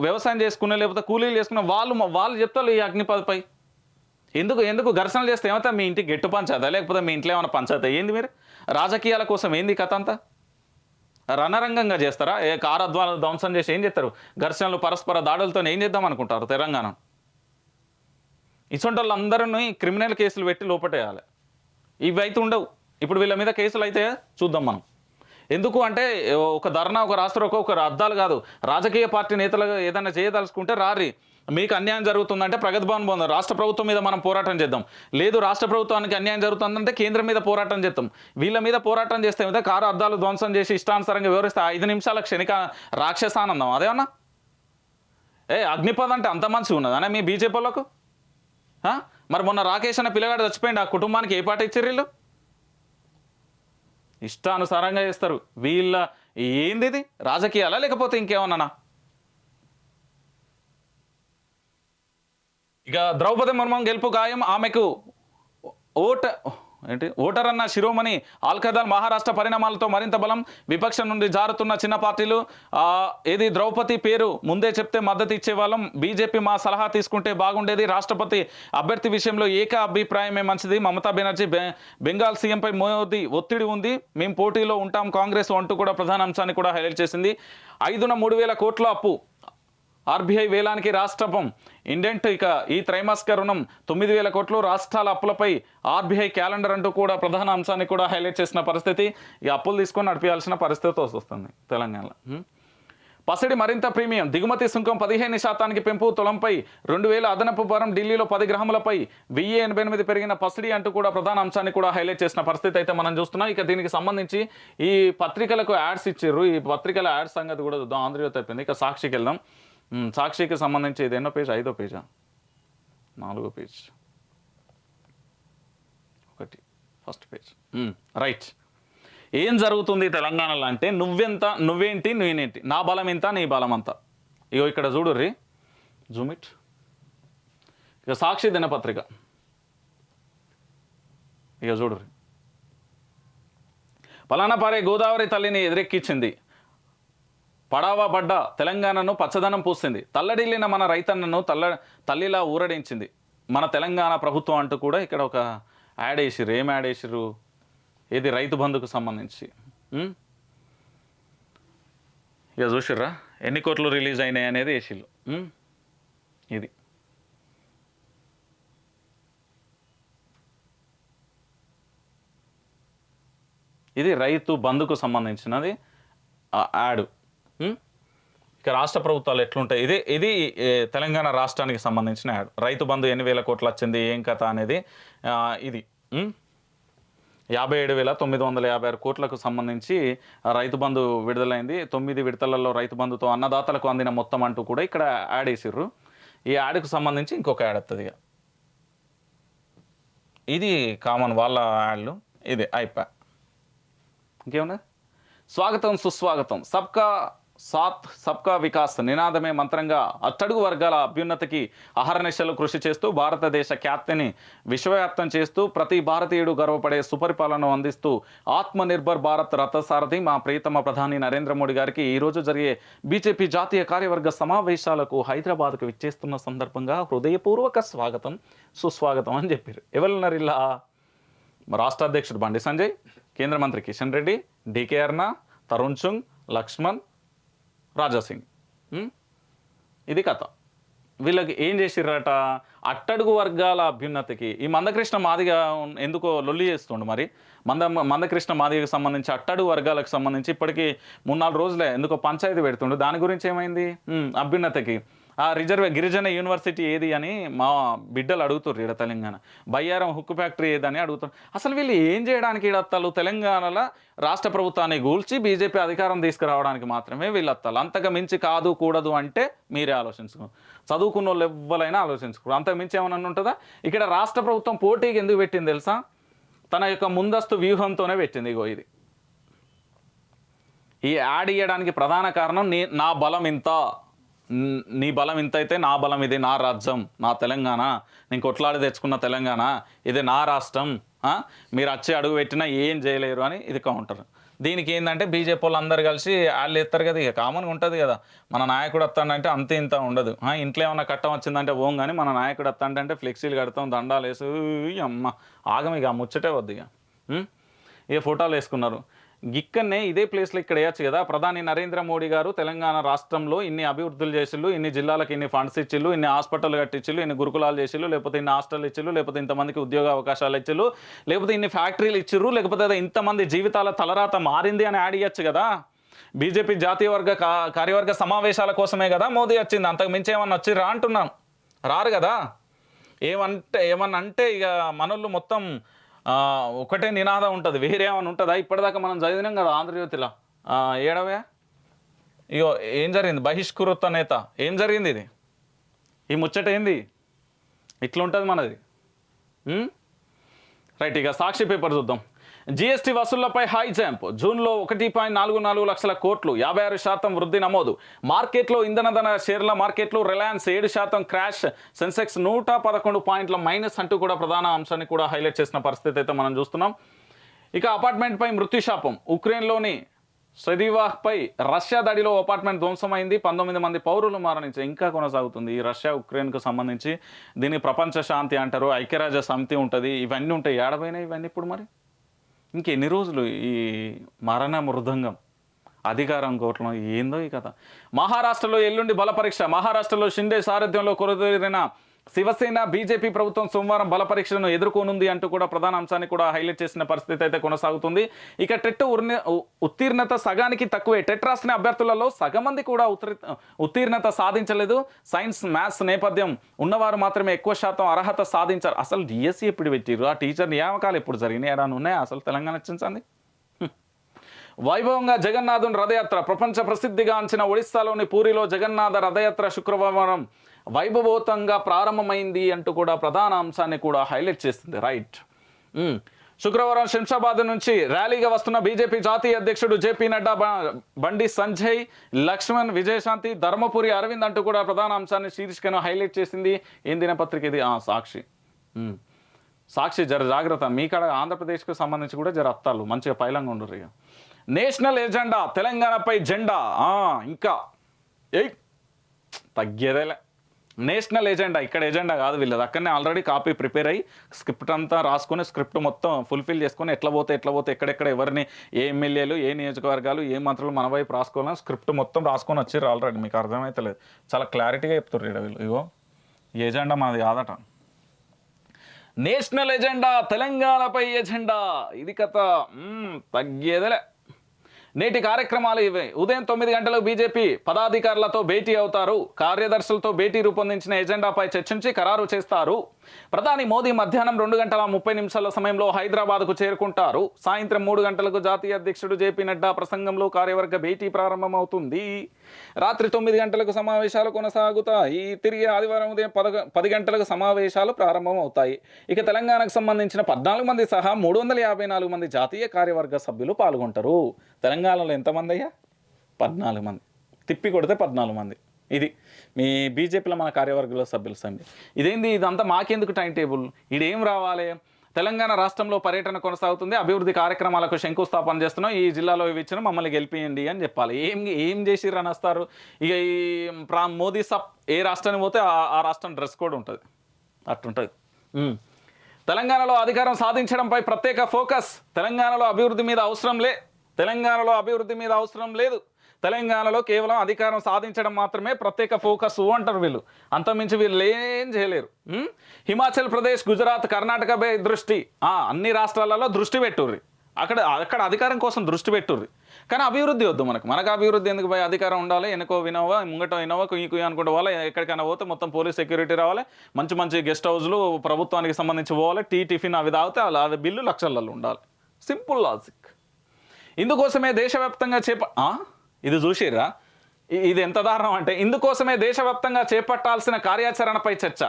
వ్యవసాయం చేసుకునే, లేకపోతే కూలీలు చేసుకున్న వాళ్ళు చెప్తారు ఈ అగ్నిపథ్పై. ఎందుకు ఘర్షణలు చేస్తే ఏమైతే మీ ఇంటికి గెట్టు పంచాదా, లేకపోతే మీ ఇంట్లో ఏమైనా పంచాదా? ఏంది మీరు రాజకీయాల కోసం ఏంది కథ అంతా? రణరంగంగా చేస్తారా? కారు అద్వాలు ధ్వంసం చేసి ఏం చేస్తారు? ఘర్షణలు, పరస్పర దాడులతో ఏం చేద్దాం అనుకుంటారు తెలంగాణ? ఇటువంటి వాళ్ళందరినీ క్రిమినల్ కేసులు పెట్టి లోపటేయాలి. ఇవి అయితే ఉండవు. ఇప్పుడు వీళ్ళ మీద కేసులు అయితే చూద్దాం మనం. ఎందుకు అంటే ఒక ధర్నా, ఒక రాష్ట్రంలో ఒక అద్దాలు కాదు. రాజకీయ పార్టీ నేతలు ఏదైనా చేయదలుచుకుంటే రారి, మీకు అన్యాయం జరుగుతుందంటే ప్రగతి భవన్ పొందాం, రాష్ట్ర ప్రభుత్వం మీద మనం పోరాటం చేద్దాం. లేదు రాష్ట్ర ప్రభుత్వానికి అన్యాయం జరుగుతుందంటే కేంద్రం మీద పోరాటం చేద్దాం. వీళ్ళ మీద పోరాటం చేస్తే ఏమైతే కారు అద్దాలు ధ్వంసం చేసి ఇష్టానుసారంగా వివరిస్తే 5 నిమిషాల క్షణిక రాక్షసానందం అదేమన్నా? అగ్నిపథ్ అంటే అంత మంచి ఉన్నదనే మీ బీజేపీ వాళ్ళకు? మరి మొన్న రాకేష్ అన్న పిల్లగాడు చచ్చిపోయింది, ఆ కుటుంబానికి ఏ పాట ఇచ్చారు వీళ్ళు? ఇష్టానుసారంగా చేస్తారు వీళ్ళ. ఏంది ఇది? రాజకీయాలా లేకపోతే ఇంకేమన్నా? ఇక ద్రౌపది ముర్ము గెలుపు ఖాయం. ఆమెకు ఓటర్ అన్న శిరోమణి ఆల్ఖదాల్. మహారాష్ట్ర పరిణామాలతో మరింత బలం. విపక్షం నుండి జారుతున్న చిన్న పార్టీలు. ద్రౌపది పేరు ముందే చెప్తే మద్దతు ఇచ్చేవాళ్ళం. బీజేపీ మా సలహా తీసుకుంటే బాగుండేది. రాష్ట్రపతి అభ్యర్థి విషయంలో ఏక అభిప్రాయమే మంచిది. మమతా బెనర్జీ బెంగాల్ సీఎంపై మోదీ ఒత్తిడి ఉంది, మేము పోటీలో ఉంటాం కాంగ్రెస్ అంటూ కూడా ప్రధాన అంశాన్ని కూడా హైలైట్ చేసింది. 3,000 కోట్ల అప్పు ఆర్బీఐ వేలానికి రాష్ట్రం ఇండెంట్. ఇక ఈ త్రైమాసిక రుణం 9,000 కోట్లు. రాష్ట్రాల అప్పులపై ఆర్బీఐ క్యాలెండర్ అంటూ కూడా ప్రధాన అంశాన్ని కూడా హైలైట్ చేసిన పరిస్థితి. ఈ అప్పులు తీసుకొని నడిపించాల్సిన పరిస్థితి వస్తుంది తెలంగాణలో. పసిడి మరింత ప్రీమియం. దిగుమతి సుంకం 15% పెంపు. తులంపై 2,000 అదనపు భారం. ఢిల్లీలో 10 గ్రాములపై 1,088 పెరిగిన పసిడి అంటూ కూడా ప్రధాన అంశాన్ని కూడా హైలైట్ చేసిన పరిస్థితి అయితే మనం చూస్తున్నాం. ఇక దీనికి సంబంధించి ఈ పత్రికలకు యాడ్స్ ఇచ్చారు. ఈ పత్రికల యాడ్స్ సంగతి కూడా చూద్దాం. ఆంధ్రజ్యోతి అయిపోయింది. ఇక సాక్షికి వెళ్దాం. సాక్షికి సంబంధించి ఇది ఎన్నో పేజ్? 5వ పేజా? 4వ పేజ్? 1 first page. రైట్. ఏం జరుగుతుంది తెలంగాణలో అంటే నువ్వెంత, నువ్వేంటి, నేనేంటి, నా బలం ఎంత, నీ బలం అంతా. ఇగో ఇక్కడ చూడుర్రి, జూమ్ ఇట్. ఇక సాక్షి దినపత్రిక ఇక చూడుర్రి. పలానాపారే గోదావరి తల్లిని ఎదురెక్కించింది, పడావా పడ్డ తెలంగాణను పచ్చదనం పూసింది, తల్లడిల్లిన మన రైతన్నను తల్లిలా ఊరడించింది మన తెలంగాణ ప్రభుత్వం అంటూ కూడా ఇక్కడ ఒక యాడ్ వేసిర్రు. ఏం యాడ్ వేసిర్రు? రైతు బంధుకు సంబంధించి. ఇక చూసిర్రా ఎన్ని కోట్లు రిలీజ్ అయినాయి అనేది వేసిళ్ళు. ఇది ఇది రైతు బంధుకు సంబంధించినది యాడ్. ఇక రాష్ట్ర ప్రభుత్వాలు ఎట్లుంటాయి, ఇది తెలంగాణ రాష్ట్రానికి సంబంధించిన యాడ్. రైతు బంధు ఎన్ని వేల కోట్లు వచ్చింది, ఏం కథ అనేది ఇది 57,956 కోట్లకు సంబంధించి రైతు బంధు విడుదలైంది. 9 విడతలలో రైతు బంధుతో అన్నదాతలకు అందిన మొత్తం అంటూ కూడా ఇక్కడ యాడ్ వేసిర్రు. ఈ యాడ్కు సంబంధించి ఇంకొక యాడ్ వస్తుంది. ఇక ఇది కామన్ వాళ్ళ యాడ్లు. ఇది అయిపోయా. ఇంకేమన్నా స్వాగతం సుస్వాగతం, సబ్కా సాత్ సబ్కా వికాస్ నినాదమే మంత్రంగా అట్టడుగు వర్గాల అభ్యున్నతికి అహర్నిశలు కృషి చేస్తూ భారతదేశ ఖ్యాతిని విశ్వవ్యాప్తం చేస్తూ ప్రతి భారతీయుడు గర్వపడే సుపరిపాలనను అందిస్తూ ఆత్మనిర్భర్ భారత్ రథసారథి మా ప్రియతమ ప్రధాని నరేంద్ర మోడీ గారికి ఈరోజు జరిగే బీజేపీ జాతీయ కార్యవర్గ సమావేశాలకు హైదరాబాద్కు విచ్చేస్తున్న సందర్భంగా హృదయపూర్వక స్వాగతం సుస్వాగతం అని చెప్పారు. ఎవరున్నారు ఇలా? రాష్ట్ర అధ్యక్షుడు బండి సంజయ్, కేంద్ర మంత్రి కిషన్ రెడ్డి, డికే అర్ణ, తరుణ్ చుంగ్, లక్ష్మణ్, రాజాసింగ్. ఇది కథ. వీళ్ళకి ఏం చేసిర్రట? అట్టడుగు వర్గాల అభ్యున్నతికి ఈ మందకృష్ణ మాదిగ ఎందుకో లొల్లి చేస్తుండు. మరి మందకృష్ణ మాదిగకు సంబంధించి అట్టడుగు వర్గాలకు సంబంధించి ఇప్పటికీ 3-4 రోజులే ఎందుకో పంచాయతీ పెడుతుండు. దాని గురించి ఏమైంది? అభ్యున్నతికి గిరిజన యూనివర్సిటీ ఏది అని మా బిడ్డలు అడుగుతారు ఇక్కడ తెలంగాణ. బయ్యారం హుక్కు ఫ్యాక్టరీ ఏదని అడుగుతారు. అసలు వీళ్ళు ఏం చేయడానికి ఈడత్తాలు? తెలంగాణలో రాష్ట్ర ప్రభుత్వాన్ని గూల్చి బీజేపీ అధికారం తీసుకురావడానికి మాత్రమే వీళ్ళు వత్తాలు. అంతకు మించి కాదు కూడదు అంటే మీరే ఆలోచించుకో. చదువుకున్న వాళ్ళు ఎవ్వరైనా ఆలోచించుకో. అంతకు మించి ఏమైనా ఉంటుందా? ఇక్కడ రాష్ట్ర ప్రభుత్వం పోటీకి ఎందుకు పెట్టింది తెలుసా? తన యొక్క ముందస్తు వ్యూహంతోనే పెట్టింది. ఇగో ఇది ఈ యాడ్ ఇవ్వడానికి ప్రధాన కారణం నా బలం ఇంత, నీ బలం ఇంత అయితే నా బలం ఇది, నా రాజ్యం నా తెలంగాణ, నేను కొట్లాడి తెచ్చుకున్న తెలంగాణ, ఇది నా రాష్ట్రం, మీరు వచ్చి అడుగు పెట్టినా ఏం చేయలేరు అని ఇది కౌంటర్. దీనికి ఏంటంటే బీజేపీ వాళ్ళు అందరు కలిసి వాళ్ళు ఎత్తారు కదా. ఇక కామన్గా ఉంటుంది కదా, మన నాయకుడు వస్తాడంటే అంతే ఇంత ఉండదు. ఇంట్లో ఏమన్నా కట్టం వచ్చిందంటే ఓం, కానీ మన నాయకుడు వస్తాడంటే ఫ్లెక్సీలు కడతాం, దండాలు వేసు, అమ్మ ఆగం ఇక ముచ్చటే వద్దు. ఇక ఫోటోలు వేసుకున్నారు. ఇక్కడనే ఇదే ప్లేస్లో ఇక్కడ వేయచ్చు కదా. ప్రధాని నరేంద్ర మోడీ గారు తెలంగాణ రాష్ట్రంలో ఇన్ని అభివృద్ధులు చేసిళ్ళు, ఇన్ని జిల్లాలకు ఇన్ని ఫండ్స్ ఇచ్చిళ్ళు, ఇన్ని హాస్పిటల్ కట్టించిళ్ళు, ఇన్ని గురుకులాలు చేసిళ్ళు, లేకపోతే ఇన్ని హాస్టల్ ఇచ్చిళ్ళు, లేకపోతే ఇంతమందికి ఉద్యోగ అవకాశాలు ఇచ్చిళ్ళు, లేకపోతే ఇన్ని ఫ్యాక్టరీలు ఇచ్చిర్రు, లేకపోతే ఇంతమంది జీవితాల తలరాత మారింది అని యాడ్ ఇవ్వచ్చు కదా. బీజేపీ జాతీయ కార్యవర్గ సమావేశాల కోసమే కదా మోదీ వచ్చింది. అంతకు మించి ఏమన్నా వచ్చిర్రా అంటున్నాను. రారు కదా. ఏమన్నా అంటే ఇక మనోళ్ళు మొత్తం ఒకటే నినాదం ఉంటుంది, వేరే ఏమైనా ఉంటుందా? ఇప్పటిదాకా మనం చదివినాం కదా ఆంధ్రజ్యోతిలో. ఏడవే ఇగో ఏం జరిగింది? బహిష్కృత నేత. ఏం జరిగింది? ఇది ఈ ముచ్చట ఏంది? ఇట్లుంటుంది మనది. రైట్. ఇక సాక్షి పేపర్ చూద్దాం. జీఎస్టీ వసూళ్లపై హై జంప్. జూన్లో 1.44 లక్షల కోట్లు, 56% వృద్ధి నమోదు. మార్కెట్లో ఇంధన షేర్ల మార్కెట్లో రిలయన్స్ 7% క్రాష్, సెన్సెక్స్ 111 పాయింట్ల మైనస్ అంటూ కూడా ప్రధాన అంశాన్ని కూడా హైలైట్ చేసిన పరిస్థితి అయితే మనం చూస్తున్నాం. ఇక అపార్ట్మెంట్పై మృత్యుశాపం. ఉక్రెయిన్లోని సెదీవాపై రష్యా దాడిలో అపార్ట్మెంట్ ధ్వంసమైంది. 19 మంది పౌరులు మరణించారు. ఇంకా కొనసాగుతుంది ఈ రష్యా ఉక్రెయిన్కు సంబంధించి. దీన్ని ప్రపంచ శాంతి అంటారు, ఐక్యరాజ్య సమితి ఉంటుంది, ఇవన్నీ ఉంటాయి. ఏడబోయినాయి ఇవన్నీ ఇప్పుడు. మరి ఇంకెన్ని రోజులు ఈ మరణ మృదంగం అధికారం కోట్లం ఏందో ఈ కథ. మహారాష్ట్రలో ఎల్లుండి బల పరీక్ష. మహారాష్ట్రలో షిండే సారథ్యంలో కొరదేరిన శివసేన బీజేపీ ప్రభుత్వం సోమవారం బల పరీక్షలను ఎదుర్కొనుంది అంటూ కూడా ప్రధాన అంశాన్ని కూడా హైలైట్ చేసిన పరిస్థితి అయితే కొనసాగుతుంది. ఇక టెట్ ఉత్తీర్ణత సగానికి తక్కువే. టెట్ రాసిన అభ్యర్థులలో సగం మంది కూడా ఉత్తీర్ణత సాధించలేదు. సైన్స్ మ్యాథ్స్ నేపథ్యం ఉన్నవారు మాత్రమే ఎక్కువ శాతం అర్హత సాధించారు. అసలు డిఎస్సి ఎప్పుడు పెట్టిరు? ఆ టీచర్ నియామకాలు ఎప్పుడు జరిగినాయి? ఏడాది ఉన్నాయా అసలు తెలంగాణ వచ్చింది? వైభవంగా జగన్నాథుని రథయాత్ర. ప్రపంచ ప్రసిద్ధిగాంచిన ఒడిస్సాలోని పూరిలో జగన్నాథ రథయాత్ర శుక్రవారం వైభవోతంగా ప్రారంభమైంది అంటూ కూడా ప్రధాన అంశాన్ని కూడా హైలైట్ చేస్తుంది. రైట్. శుక్రవారం శంషాబాద్ నుంచి ర్యాలీగా వస్తున్న బీజేపీ జాతీయ అధ్యక్షుడు జేపీ నడ్డా, బండి సంజయ్, లక్ష్మణ్, విజయశాంతి, ధర్మపురి అరవింద్ అంటూ కూడా ప్రధాన అంశాన్ని శీర్షికను హైలైట్ చేసింది. ఏం దినపత్రిక ఇది? సాక్షి. సాక్షి జర జాగ్రత్త. మీ కాడ ఆంధ్రప్రదేశ్కు సంబంధించి కూడా జర అత్తాలు మంచిగా పైలంగా ఉండరు. ఇక నేషనల్ ఎజెండా తెలంగాణపై జెండా ఇంకా తగ్గేదేలే. నేషనల్ ఎజెండా, ఇక్కడ ఎజెండా కాదు వీళ్ళది, అక్కడనే ఆల్రెడీ కాపీ ప్రిపేర్ అయ్యి స్క్రిప్ట్ అంతా రాసుకొని స్క్రిప్ట్ మొత్తం ఫుల్ఫిల్ చేసుకొని ఎట్లా పోతే ఎక్కడెక్కడ ఎవరిని ఏ ఎమ్మెల్యేలు ఏ నియోజకవర్గాలు ఏ మంత్రులు మన వైపు రాసుకోవాలని స్క్రిప్ట్ మొత్తం రాసుకొని వచ్చారు ఆల్రెడీ. మీకు అర్థమైతలేదు, చాలా క్లారిటీగా చెప్తారు ఇక్కడ వీళ్ళు. ఇగో ఈ ఎజెండా మనది కాదట. నేషనల్ ఎజెండా, తెలంగాణపై ఎజెండా, ఇది కథ తగ్గేదలే. నేటి కార్యక్రమాలు ఇవే. ఉదయం 9 గంటలకు బీజేపీ పదాధికారులతో భేటీ అవుతారు. కార్యదర్శులతో భేటీ రూపొందించిన ఎజెండాపై చర్చించి ఖరారు చేస్తారు. ప్రధాని మోదీ మధ్యాహ్నం 2:30 సమయంలో హైదరాబాద్కు చేరుకుంటారు. సాయంత్రం 3 గంటలకు జాతీయ అధ్యక్షుడు జేపీ నడ్డా ప్రసంగంలో కార్యవర్గ భేటీ ప్రారంభమవుతుంది. రాత్రి 9 గంటలకు సమావేశాలు కొనసాగుతాయి. తిరిగి ఆదివారం ఉదయం 10 గంటలకు సమావేశాలు ప్రారంభమవుతాయి. ఇక తెలంగాణకు సంబంధించిన 14 మంది సహా 354 మంది జాతీయ కార్యవర్గ సభ్యులు పాల్గొంటారు. తెలంగాణలో ఎంతమంది అయ్యా? 14 మంది. తిప్పి కొడితే 14 మంది. ఇది మీ బీజేపీలో మన కార్యవర్గంలో సభ్యుల సంఖ్య. ఇదేంది ఇదంతా మాకెందుకు టైం టేబుల్? ఇదేం రావాలి? తెలంగాణ రాష్ట్రంలో పర్యటన కొనసాగుతుంది, అభివృద్ధి కార్యక్రమాలకు శంకుస్థాపన చేస్తున్నాం, ఈ జిల్లాలో ఇవి ఇచ్చిన మమ్మల్ని గెలిపియండి అని చెప్పాలి. ఏం చేసిర్రు అని వస్తారు. ఇక ఈ మోదీ సబ్ ఏ రాష్ట్రానికి పోతే ఆ రాష్ట్రం డ్రెస్ కోడ్ ఉంటుంది, అట్టుంటుంది. తెలంగాణలో అధికారం సాధించడంపై ప్రత్యేక ఫోకస్. తెలంగాణలో అభివృద్ధి మీద అవసరం లేదు. తెలంగాణలో కేవలం అధికారం సాధించడం మాత్రమే ప్రత్యేక ఫోకస్ అంటారు వీళ్ళు. అంతమించి వీళ్ళు ఏం చేయలేరు. హిమాచల్ ప్రదేశ్, గుజరాత్, కర్ణాటకపై దృష్టి. అన్ని రాష్ట్రాలలో దృష్టి పెట్టుర్రి. అక్కడ అధికారం కోసం దృష్టి పెట్టుర్రి, కానీ అభివృద్ధి వద్దు. మనకు అభివృద్ధి ఎందుకు పోయి? అధికారం ఉండాలి, వెనుకో వినోవా ముంగటో వినోవా కుయ్యి అనుకుంటూ పోవాలి. ఎక్కడికైనా పోతే మొత్తం పోలీస్ సెక్యూరిటీ రావాలి, మంచి గెస్ట్ హౌస్లు ప్రభుత్వానికి సంబంధించి పోవాలి, టిఫిన్ అవి తాగితే అది బిల్లు లక్షలలో ఉండాలి. Simple logic. ఇందుకోసమే దేశవ్యాప్తంగా ఇది చూసిర్రా? ఇది ఎంత దారుణం అంటే, ఇందుకోసమే దేశవ్యాప్తంగా చేపట్టాల్సిన కార్యాచరణపై చర్చ.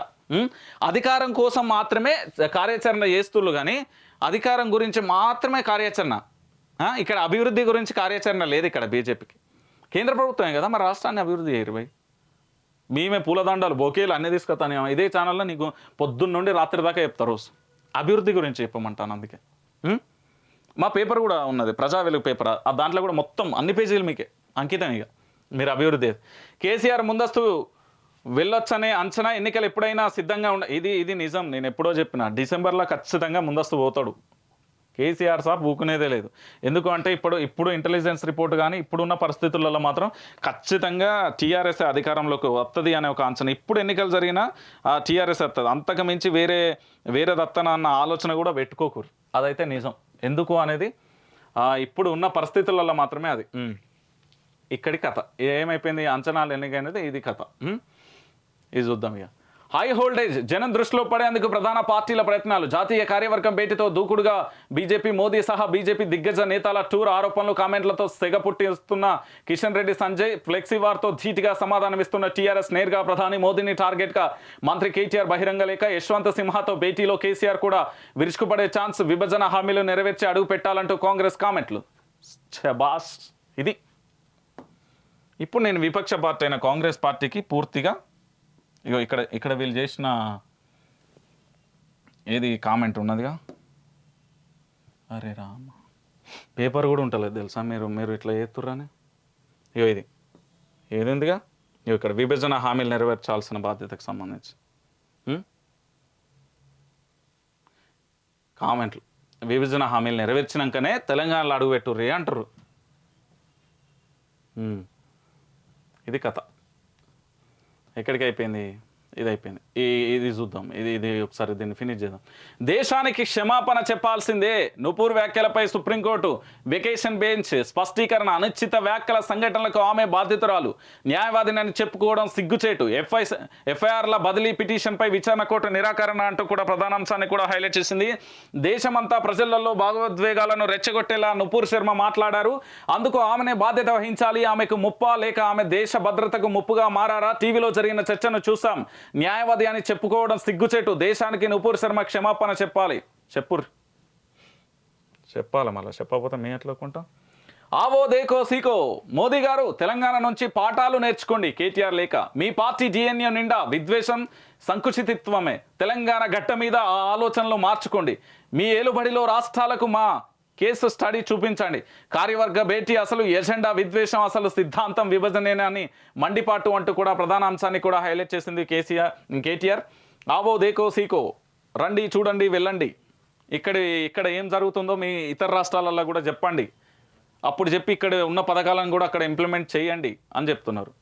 అధికారం కోసం మాత్రమే కార్యాచరణ చేస్తుళ్ళు, కానీ అధికారం గురించి మాత్రమే కార్యాచరణ. ఇక్కడ అభివృద్ధి గురించి కార్యాచరణ లేదు ఇక్కడ బీజేపీకి. కేంద్ర ప్రభుత్వమే కదా మరి రాష్ట్రాన్ని అభివృద్ధి చేయరు భయ్. మేమే పూలదండాలు బొకేలు అన్నీ తీసుకొస్తాను. ఇదే ఛానల్లో నీకు పొద్దున్న నుండి రాత్రి దాకా చెప్తారు రోజు. అభివృద్ధి గురించి చెప్పమంటాను. అందుకే మా పేపర్ కూడా ఉన్నది, ప్రజా వెలుగు పేపర్. దాంట్లో కూడా మొత్తం అన్ని పేజీలు మీకే అంకితం. ఇక మీరు అభివృద్ధి. కేసీఆర్ ముందస్తు వెళ్ళొచ్చనే అంచనా. ఎన్నికలు ఎప్పుడైనా సిద్ధంగా ఇది నిజం. నేను ఎప్పుడో చెప్పిన, డిసెంబర్లో ఖచ్చితంగా ముందస్తు పోతాడు కేసీఆర్ సాబ్. ఊకునేదే లేదు. ఎందుకు అంటే ఇప్పుడు ఇంటెలిజెన్స్ రిపోర్ట్ కానీ ఇప్పుడున్న పరిస్థితులలో మాత్రం ఖచ్చితంగా టీఆర్ఎస్ అధికారంలోకి వస్తుంది అనే ఒక అంచనా. ఇప్పుడు ఎన్నికలు జరిగినా టీఆర్ఎస్ వస్తుంది. అంతకు మించి వేరే దత్తన అన్న ఆలోచన కూడా పెట్టుకోకూరు. అదైతే నిజం. ఎందుకు అనేది ఇప్పుడు ఉన్న పరిస్థితులలో మాత్రమే అది. ఇక్కడి కథ ఏమైపోయింది? అంచనాలు ఎన్నికైనది ఇది కథ. ఇది చూద్దాం. ఇక హై హోల్డేజ్ జనం దృష్టిలో పడేందుకు ప్రధాన పార్టీల ప్రయత్నాలు. జాతీయ కార్యవర్గం భేటీతో దూకుడుగా బీజేపీ. మోదీ సహా బీజేపీ దిగ్గజ నేతల టూర్ ఆరోపణలు, కామెంట్లతో సెగ పుట్టిస్తున్న కిషన్ రెడ్డి, సంజయ్. ఫ్లెక్సీవార్తో ధీటుగా సమాధానమిస్తున్న టీఆర్ఎస్. నేరుగా ప్రధాని మోదీని టార్గెట్గా మంత్రి కేటీఆర్ బహిరంగ లేఖ. యశ్వంత్ సిన్హాతో భేటీలో కేసీఆర్ కూడా విరుచుకుపడే ఛాన్స్. విభజన హామీలు నెరవేర్చి అడుగు పెట్టాలంటూ కాంగ్రెస్ కామెంట్లు. బాస్ ఇది. ఇప్పుడు నేను విపక్ష పార్టీ అయిన కాంగ్రెస్ పార్టీకి పూర్తిగా ఇగో ఇక్కడ వీళ్ళు చేసిన ఏది కామెంట్ ఉన్నదిగా. అరే రామ, పేపర్ కూడా ఉంటలేదు తెలుసా మీరు ఇట్లా చేస్తుర్రని. ఇగో ఇది ఏదిందిగా. ఇగో ఇక్కడ విభజన హామీలు నెరవేర్చాల్సిన బాధ్యతకు సంబంధించి కామెంట్లు. విభజన హామీలు నెరవేర్చినాకనే తెలంగాణలో అడుగు పెట్టుర్రి అంటారు. ఇది కథ. ఎక్కడికి అయిపోయింది? ఇది అయిపోయింది. ఇది చూద్దాం. ఇది ఒకసారి దీన్ని ఫినిష్ చేద్దాం. దేశానికి క్షమాపణ చెప్పాల్సిందే. నూపూర్ వ్యాఖ్యలపై సుప్రీంకోర్టు వెకేషన్ బెంచ్ స్పష్టీకరణ. అనిశ్చిత వ్యాఖ్యల సంఘటనలకు ఆమె బాధితురాలు. న్యాయవాదిని చెప్పుకోవడం సిగ్గుచేటు. ఎఫ్ఐఆర్ల బదిలీ పిటిషన్పై విచారణ కోర్టు నిరాకరణ అంటూ కూడా ప్రధానాంశాన్ని కూడా హైలైట్ చేసింది. దేశమంతా ప్రజలలో భావోద్వేగాలను రెచ్చగొట్టేలా నూపూర్ శర్మ మాట్లాడారు. అందుకు ఆమెనే బాధ్యత వహించాలి. ఆమెకు ముప్పా లేక ఆమె దేశ భద్రతకు ముప్పుగా మారారా? టీవీలో జరిగిన చర్చను చూసాం. న్యాయవాది అని చెప్పుకోవడం సిగ్గుచేటు. దేశానికి నూపూర్ శర్మ క్షమాపణ చెప్పాలి. చెప్పాలి. మళ్ళీ చెప్పకపోతే మేము ఎట్లా కొంటాం? ఆవో దేకో సీకో. మోదీ గారు, తెలంగాణ నుంచి పాఠాలు నేర్చుకోండి. కేటీఆర్ లేఖ. మీ పార్టీ డిఎన్ఏ నిండా విద్వేషం, సంకుచితత్వమే. తెలంగాణ గట్ట మీద ఆ ఆలోచనలు మార్చుకోండి. మీ ఏలుబడిలో రాష్ట్రాలకు మా కేసు స్టడీ చూపించండి. కార్యవర్గ భేటీ అసలు ఎజెండా విద్వేషం, అసలు సిద్ధాంతం విభజనేనని మండిపాటు అంటూ కూడా ప్రధాన అంశాన్ని కూడా హైలైట్ చేసింది కేటీఆర్. ఆవో దేకో సీకో, రండి చూడండి వెళ్ళండి, ఇక్కడ ఏం జరుగుతుందో మీ ఇతర రాష్ట్రాలలో కూడా చెప్పండి, అప్పుడు చెప్పి ఇక్కడ ఉన్న పథకాలను కూడా అక్కడ ఇంప్లిమెంట్ చేయండి అని చెప్తున్నారు.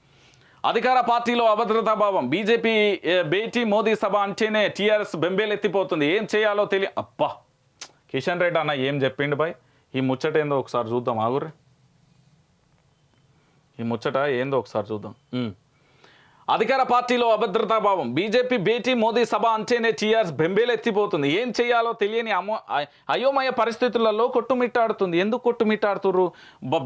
అధికార పార్టీలో అభద్రతా భావం, బీజేపీ భేటీ మోదీ సభ అంటేనే టీఆర్ఎస్ బెంబేలెత్తిపోతుంది, ఏం చేయాలో అబ్బా కిషన్ రెడ్డి అన్న ఏం చెప్పిండు బాయ్, ఈ ముచ్చట ఏందో ఒకసారి చూద్దాం ఆగుర్రి, ఈ ముచ్చట ఏందో ఒకసారి చూద్దాం. అధికార పార్టీలో అభద్రతా భావం, బీజేపీ భేటీ మోదీ సభ అంటేనే టీఆర్ఎస్ బెంబేలెత్తిపోతుంది, ఏం చేయాలో తెలియని అయోమయ పరిస్థితులలో కొట్టుమిట్టాడుతుంది. ఎందుకు కొట్టుమిట్టాడుతుర్రు?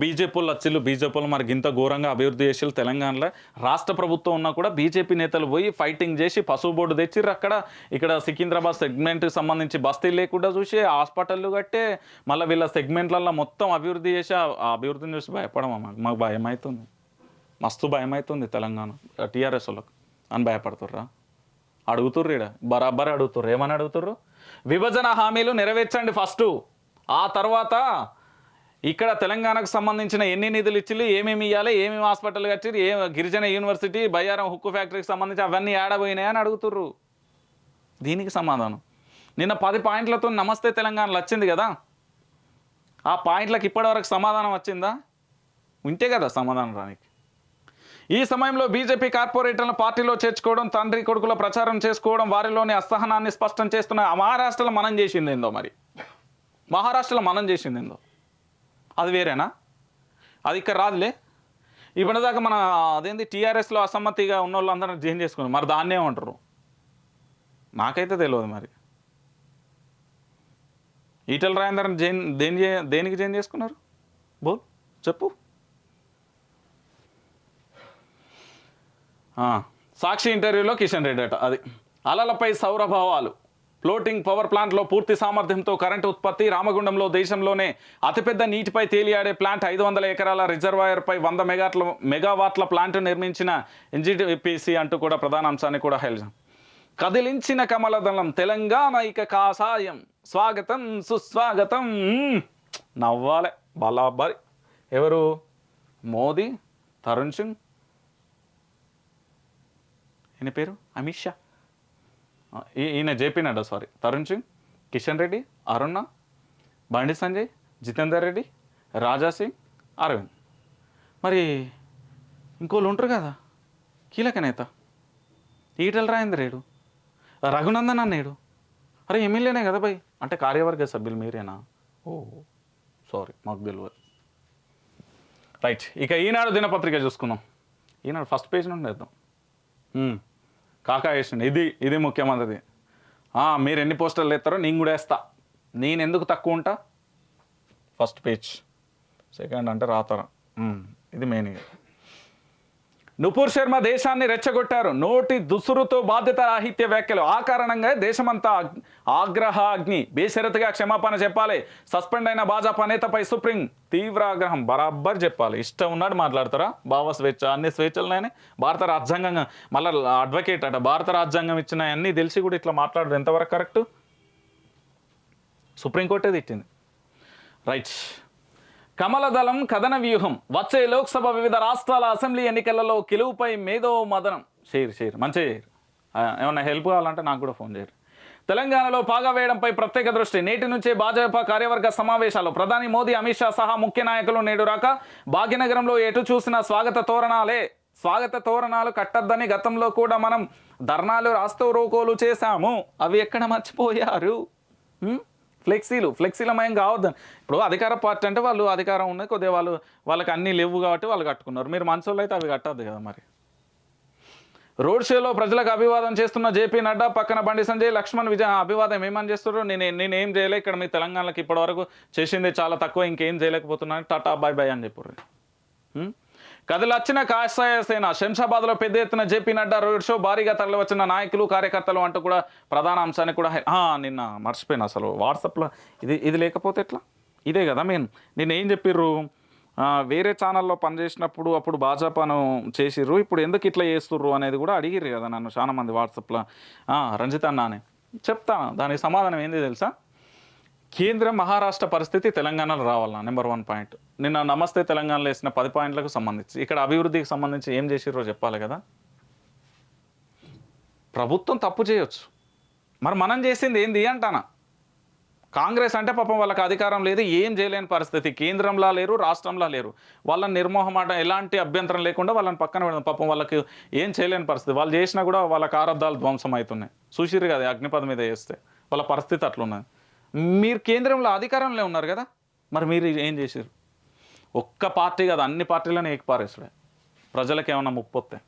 బీజేపీలు వచ్చిళ్ళు, బీజేపీలు మరి ఇంత ఘోరంగా అభివృద్ధి చేసి తెలంగాణలో రాష్ట్ర ప్రభుత్వం ఉన్నా కూడా బీజేపీ నేతలు పోయి ఫైటింగ్ చేసి పసుపు బోర్డు తెచ్చిర్రు. ఇక్కడ సికింద్రాబాద్ సెగ్మెంట్కి సంబంధించి బస్తీలు లేకుండా చూసి హాస్పిటళ్ళు కట్టే మళ్ళీ వీళ్ళ సెగ్మెంట్లలో మొత్తం అభివృద్ధి చేసి ఆ అభివృద్ధిని చూసి భయపడమా, మాకు భయం అవుతుంది, మస్తు భయం అవుతుంది తెలంగాణ టీఆర్ఎస్ వాళ్ళకు అని భయపడుతుర్రా? అడుగుతుర్రు, ఇక్కడ బరాబర్ అడుగుతుర్రు. ఏమని అడుగుతుర్రు? విభజన హామీలు నెరవేర్చండి ఫస్ట్, ఆ తర్వాత ఇక్కడ తెలంగాణకు సంబంధించిన ఎన్ని నిధులు ఇచ్చిళ్ళు, ఏమేమి ఇవ్వాలి, ఏమేమి హాస్పిటల్ కట్టిరు, గిరిజన యూనివర్సిటీ, బయ్యారం హుక్కు ఫ్యాక్టరీకి సంబంధించి అవన్నీ ఏడబోయినాయని అడుగుతుర్రు. దీనికి సమాధానం నిన్న 10 పాయింట్లతో నమస్తే తెలంగాణలో వచ్చింది కదా, ఆ పాయింట్లకు ఇప్పటివరకు సమాధానం వచ్చిందా? ఉంటే కదా సమాధానం రానికి. ఈ సమయంలో బీజేపీ కార్పొరేటర్లను పార్టీలో చేర్చుకోవడం, తండ్రి కొడుకుల ప్రచారం చేసుకోవడం వారిలోని అసహనాన్ని స్పష్టం చేస్తున్న మహారాష్ట్రలో మనం చేసిందేందో, మరి మహారాష్ట్రలో మనం చేసిందేందో అది వేరేనా? అది ఇక్కడ రాదులే. ఇప్పటిదాకా మన అదేంటి టీఆర్ఎస్లో అసమ్మతిగా ఉన్న వాళ్ళు అందరూ చేంజ్ చేసుకున్నారు, మరి దాన్నే ఏమంటారు నాకైతే తెలియదు. మరి ఈటల రాజేందర్ దేనికి చేంజ్ చేసుకున్నారు? బోల్ చెప్పు. సాక్షి ఇంటర్వ్యూలో కిషన్ రెడ్డి అట, అది అలలపై సౌరభావాలు, ఫ్లోటింగ్ పవర్ ప్లాంట్లో పూర్తి సామర్థ్యంతో కరెంటు ఉత్పత్తి, రామగుండంలో దేశంలోనే అతిపెద్ద నీటిపై తేలియాడే ప్లాంట్, 500 ఎకరాల రిజర్వాయర్పై 100 మెగావాట్ల ప్లాంట్ నిర్మించిన ఎన్జీటీపీసీ అంటూ కూడా ప్రధాన అంశాన్ని కూడా హైలైట్. కదిలించిన కమలదళం తెలంగాణ ఇక కాసాయం, స్వాగతం సుస్వాగతం, నవ్వాలే బలాబరి. ఎవరు? మోదీ, తరుణ్ సింగ్, ఈయన పేరు అమిత్ షా, ఈయన జేపీ నడ్డా, సారీ తరుణ్ సింగ్, కిషన్ రెడ్డి, అరుణ, బండి సంజయ్, జితేందర్ రెడ్డి, రాజా సింగ్, అరవింద్. మరి ఇంకోళ్ళు ఉంటారు కదా కీలక నేత, ఈటల రాజేందర్ ఏడు, రఘునందన్ అన్నేడు, అరే ఎమ్మెల్యేనే కదా భయ్, అంటే కార్యవర్గ సభ్యులు మీరేనా? ఓ సారీ మాకు తెలియదు. రైట్, ఇక ఈనాడు దినపత్రిక చూసుకుందాం. ఈనాడు ఫస్ట్ పేజ్ నుండి వేద్దాం. కాకా వేసిండు, ఇది ముఖ్యమంత్రిది. మీరు ఎన్ని పోస్టర్లు వేస్తారో నేను కూడా వేస్తా, నేను ఎందుకు తక్కువ ఉంటా? First page. సెకండ్ అంటే రాతారా, ఇది మెయిన్. నుపూర్ శర్మ దేశాన్ని రెచ్చగొట్టారు, నోటి దుసురుతో బాధ్యత రాహిత్య వ్యాఖ్యలు, ఆ కారణంగా దేశమంతా ఆగ్రహాగ్ని, బేషరతుగా క్షమాపణ చెప్పాలి, సస్పెండ్ అయిన భాజపా నేతపై సుప్రీం తీవ్ర ఆగ్రహం. బరాబర్ చెప్పాలి, ఇష్టం ఉన్నాడు మాట్లాడతారా? భావ స్వేచ్ఛ, అన్ని స్వేచ్ఛలనే భారత రాజ్యాంగం, మళ్ళీ అడ్వకేట్ అట, భారత రాజ్యాంగం ఇచ్చిన అన్నీ తెలిసి కూడా ఇట్లా మాట్లాడదు ఎంతవరకు కరెక్ట్? సుప్రీంకోర్టే తిట్టింది. రైట్, కమలదళం కథన వ్యూహం, వచ్చే లోక్సభ వివిధ రాష్ట్రాల అసెంబ్లీ ఎన్నికలలో గెలుపుపై మేధో మదనం. షేర్ మంచి ఏమన్నా హెల్ప్ కావాలంటే నాకు కూడా ఫోన్ చేయరు. తెలంగాణలో పాగా వేయడంపై ప్రత్యేక దృష్టి, నేటి నుంచే భాజపా కార్యవర్గ సమావేశాలు, ప్రధాని మోదీ, అమిత్ షా సహా ముఖ్య నాయకులు నేడు రాక, భాగ్యనగరంలో ఎటు చూసిన స్వాగత తోరణాలు కట్టద్దని గతంలో కూడా మనం ధర్నాలు, రాస్తారోకోలు చేశాము, అవి ఎక్కడ మర్చిపోయారు? ఫ్లెక్సీలమయం కావద్దని. ఇప్పుడు అధికార పార్టీ అంటే వాళ్ళు అధికారం ఉన్నది, కొద్దిగా వాళ్ళకి అన్నీ లేవు కాబట్టి వాళ్ళు కట్టుకున్నారు. మీరు మంచోళ్ళు అయితే అవి కట్టద్దు కదా. మరి రోడ్ షోలో ప్రజలకు అభివాదం చేస్తున్న జేపీ నడ్డా, పక్కన బండి సంజయ్, లక్ష్మణ్ విజయ్. అభివాదం ఏమని చేస్తున్నారు? నేనేం చేయలే, ఇక్కడ మీ తెలంగాణకి ఇప్పటివరకు చేసింది చాలా తక్కువ, ఇంకేం చేయలేకపోతున్నాను, టాటా బాయ్ బాయ్ అని చెప్పారు. కదిలొచ్చిన కాషాయ సేన, శంషాబాద్లో పెద్ద ఎత్తున జేపీ నడ్డా రోడ్ షో, భారీగా తరలివచ్చిన నాయకులు, కార్యకర్తలు అంటూ కూడా ప్రధాన అంశాన్ని కూడా నిన్న మర్చిపోయినా అసలు వాట్సాప్లో ఇది లేకపోతే ఎట్లా? ఇదే కదా నిన్న ఏం చెప్పిర్రు, వేరే ఛానల్లో పనిచేసినప్పుడు అప్పుడు భాజపాను చేసిర్రు, ఇప్పుడు ఎందుకు ఇట్లా చేస్తుర్రు అనేది కూడా అడిగిర్రు కదా నన్ను చాలామంది వాట్సాప్లో. రంజిత్ అన్న అని చెప్తాను, దానికి సమాధానం ఏంది తెలుసా? కేంద్రం మహారాష్ట్ర పరిస్థితి తెలంగాణలో రావాలన్నా నెంబర్ 1 పాయింట్. నిన్న నమస్తే తెలంగాణలో వేసిన 10 పాయింట్లకు సంబంధించి ఇక్కడ అభివృద్ధికి సంబంధించి ఏం చేసిర్రో చెప్పాలి కదా. ప్రభుత్వం తప్పు చేయొచ్చు, మరి మనం చేసింది ఏంది అంటానా. కాంగ్రెస్ అంటే పాపం వాళ్ళకి అధికారం లేదు, ఏం చేయలేని పరిస్థితి, కేంద్రంలో లేరు, రాష్ట్రంలో లేరు. వాళ్ళని నిర్మోహమాట ఎలాంటి అభ్యంతరం లేకుండా వాళ్ళని పక్కన పెడదాం. పాపం వాళ్ళకి ఏం చేయలేని పరిస్థితి, వాళ్ళు చేసినా కూడా వాళ్ళ కారద్దాలు ధ్వంసం అవుతున్నాయి. చూసిర్రు కదా అగ్నిపథ మీద వేస్తే వాళ్ళ పరిస్థితి అట్లున్నది. మీరు కేంద్రంలో అధికారంలో ఉన్నారు కదా, మరి మీరు ఏం చేశారు? ఒక్క పార్టీ కాదు, అన్ని పార్టీలను ఏకపారేసుడే. ప్రజలకు ఏమన్నా ముప్పొత్తే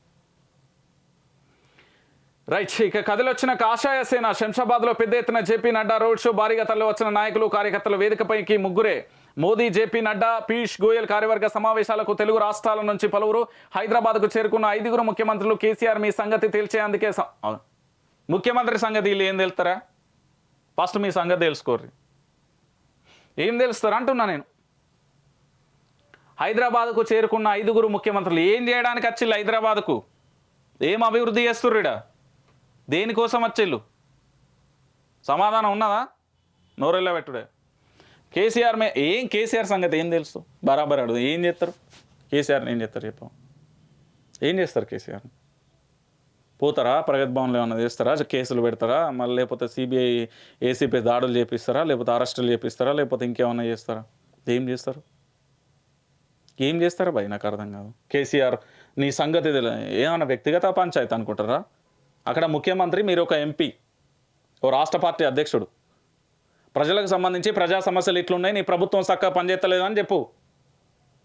రైట్. ఇక కదిలొచ్చిన కాషాయ సేన శంషాబాద్లో పెద్ద ఎత్తున జేపీ నడ్డా రోడ్ షో. భారీగా తరలి వచ్చిన నాయకులు కార్యకర్తలు వేదికపైకి ముగ్గురే. మోదీ, జేపీ నడ్డా, పీయూష్ గోయల్ కార్యవర్గ సమావేశాలకు తెలుగు రాష్ట్రాల నుంచి పలువురు. హైదరాబాద్కు చేరుకున్న 5గురు ముఖ్యమంత్రులు. కేసీఆర్ మీ సంగతి తెలిసేందుకే ముఖ్యమంత్రి సంగతి వీళ్ళు ఏం తెలుస్తారా? ఫస్ట్ మీ సంగతి తెలుసుకోర్రి. ఏం తెలుస్తారు అంటున్నా నేను. హైదరాబాద్కు చేరుకున్న 5గురు ముఖ్యమంత్రులు ఏం చేయడానికి వచ్చిళ్ళు? హైదరాబాద్కు ఏం అభివృద్ధి చేస్తుర్రిడా? దేనికోసం వచ్చిళ్ళు? సమాధానం ఉన్నదా? నోరెళ్ళ పెట్టుడే. కేసీఆర్ కేసీఆర్ సంగతి ఏం తెలుసు? బరాబర్ అడుగు. ఏం చేస్తారు కేసీఆర్ని? ఏం చేస్తారు చెప్పు. ఏం చేస్తారు కేసీఆర్ని? పోతారా ప్రగతి భవన్లో ఏమన్నా చేస్తారా? కేసులు పెడతారా? మళ్ళీ లేకపోతే సిబిఐ ఏసీపీ దాడులు చేపిస్తారా? లేకపోతే అరెస్టులు చేపిస్తారా? లేకపోతే ఇంకేమన్నా చేస్తారా? ఏం చేస్తారు? ఏం చేస్తారా భయ్? నాకు అర్థం కాదు. కేసీఆర్ నీ సంగతి ఏమన్నా వ్యక్తిగత పంచాయతీ అనుకుంటారా? అక్కడ ముఖ్యమంత్రి, మీరు ఒక ఎంపీ, ఓ రాష్ట్ర పార్టీ అధ్యక్షుడు. ప్రజలకు సంబంధించి ప్రజా సమస్యలు ఇట్లున్నాయి, నీ ప్రభుత్వం చక్కగా పనిచేస్తలేదు అని చెప్పు.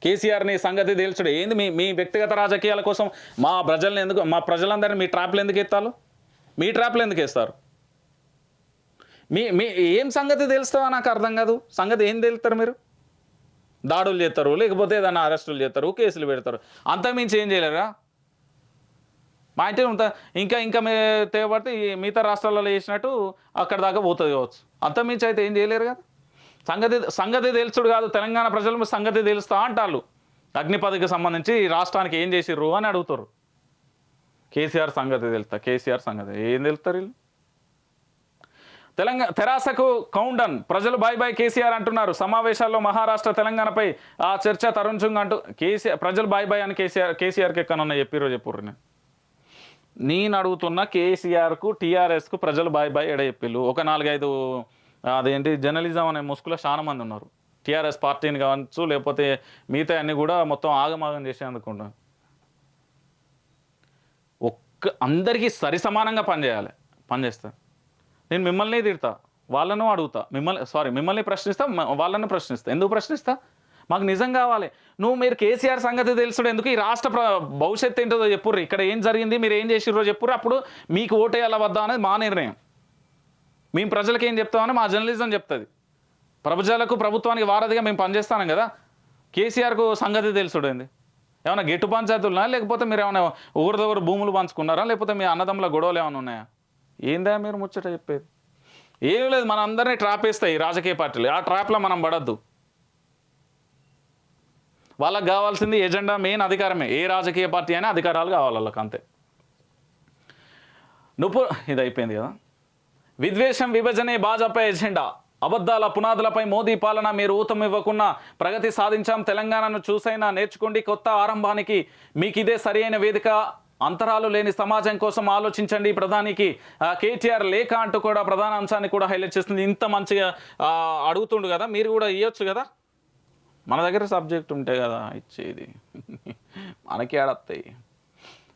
కేసీఆర్ నీ సంగతి తెలుసుడు ఏంది? మీ వ్యక్తిగత రాజకీయాల కోసం మా ప్రజలందరినీ మీ ట్రాప్లు ఎందుకు ఎత్తారు? మీ ట్రాప్లు ఎందుకు వేస్తారు? మీ ఏం సంగతి తెలుస్తావా? నాకు అర్థం కాదు. సంగతి ఏం తెలుస్తారు మీరు? దాడులు చేస్తారు, లేకపోతే ఏదైనా అరెస్టులు చేస్తారు, కేసులు పెడతారు, అంతకుమించి ఏం చేయలేరా? మా ఇంటి ఇంకా తేబడితే మిగతా రాష్ట్రాలలో చేసినట్టు అక్కడ దాకా పోతుంది కావచ్చు. అంతకుమించి అయితే ఏం చేయలేరు కదా. సంగతి తెలుసుడు కాదు, తెలంగాణ ప్రజలు సంగతి తెలుస్తా అంటారు. అగ్నిపథకి సంబంధించి రాష్ట్రానికి ఏం చేసిర్రు అని అడుగుతారు. కేసీఆర్ సంగతి తెలుస్తా. కేసీఆర్ సంగతి ఏం తెలుస్తారు వీళ్ళు? తెరాసకు కౌండన్, ప్రజలు బాయ్ బాయ్ కేసీఆర్ అంటున్నారు. సమావేశాల్లో మహారాష్ట్ర తెలంగాణపై ఆ చర్చ తరుణ్చుంగ్ అంటూ కేసీఆర్ ప్రజలు బాయ్ బాయ్ అని కేసీఆర్కి ఎక్కడన్నా చెప్పిర్రు. నేను అడుగుతున్న కేసీఆర్కు టీఆర్ఎస్కు ప్రజలు బాయ్ బాయ్ ఎడ చెప్పిళ్ళు? ఒక 4-5 అదేంటి జర్నలిజం అనే ముసుగులో చాలా మంది ఉన్నారు. టీఆర్ఎస్ పార్టీని కావచ్చు, లేకపోతే మిగతా అన్ని కూడా మొత్తం ఆగమాగం చేసేందుకుంటాను. అందరికీ సరి సమానంగా పనిచేస్తా. నేను మిమ్మల్ని తిడతా, వాళ్ళను అడుగుతా, మిమ్మల్ని ప్రశ్నిస్తా, వాళ్ళని ప్రశ్నిస్తా. ఎందుకు ప్రశ్నిస్తా? మాకు నిజం కావాలి. మీరు కేసీఆర్ సంగతి తెలుసుడు ఎందుకు? ఈ రాష్ట్ర భవిష్యత్తు ఏంటో చెప్పుర్రు. ఇక్కడ ఏం జరిగింది, మీరు ఏం చేసిర్రో చెప్పుర్రు. అప్పుడు మీకు ఓటేయాల వద్దా అనేది మా నిర్ణయం. మేము ప్రజలకు ఏం చెప్తామని మా జర్నలిజం చెప్తుంది. ప్రజలకు ప్రభుత్వానికి వారధిగా మేము పనిచేస్తాం కదా. కేసీఆర్కు సంగతి తెలుసుడు ఏంది? ఏమైనా గెట్టు పంచాయతీలున్నా, లేకపోతే మీరు ఏమైనా ఊరిదొరు భూములు పంచుకున్నారా, లేకపోతే మీ అన్నదమ్ముల గొడవలు ఏమైనా ఉన్నాయా? ఏందా మీరు ముచ్చట చెప్పేది? ఏం లేదు. మన అందరినీ ట్రాప్ వేస్తాయి రాజకీయ పార్టీలు. ఆ ట్రాప్లో మనం పడద్దు. వాళ్ళకి కావాల్సింది ఎజెండా, మెయిన్ అధికారమే. ఏ రాజకీయ పార్టీ అయినా అధికారాలు కావాలి వాళ్ళకి, అంతే. ఇది అయిపోయింది కదా. విద్వేషం, విభజనే భాజపా ఎజెండా. అబద్ధాల పునాదులపై మోదీ పాలన. మీరు ఊతం ఇవ్వకున్నా ప్రగతి సాధించాం. తెలంగాణను చూసైనా నేర్చుకోండి. కొత్త ఆరంభానికి మీకు ఇదే సరైన వేదిక. అంతరాలు లేని సమాజం కోసం ఆలోచించండి. ప్రధానికి కేటీఆర్ లేఖ అంటూ కూడా ప్రధాన అంశాన్ని కూడా హైలైట్ చేస్తుంది. ఇంత మంచిగా అడుగుతుండు కదా, మీరు కూడా ఇవ్వచ్చు కదా. మన దగ్గర సబ్జెక్ట్ ఉంటే కదా ఇచ్చేది. మనకి ఆడతాయి.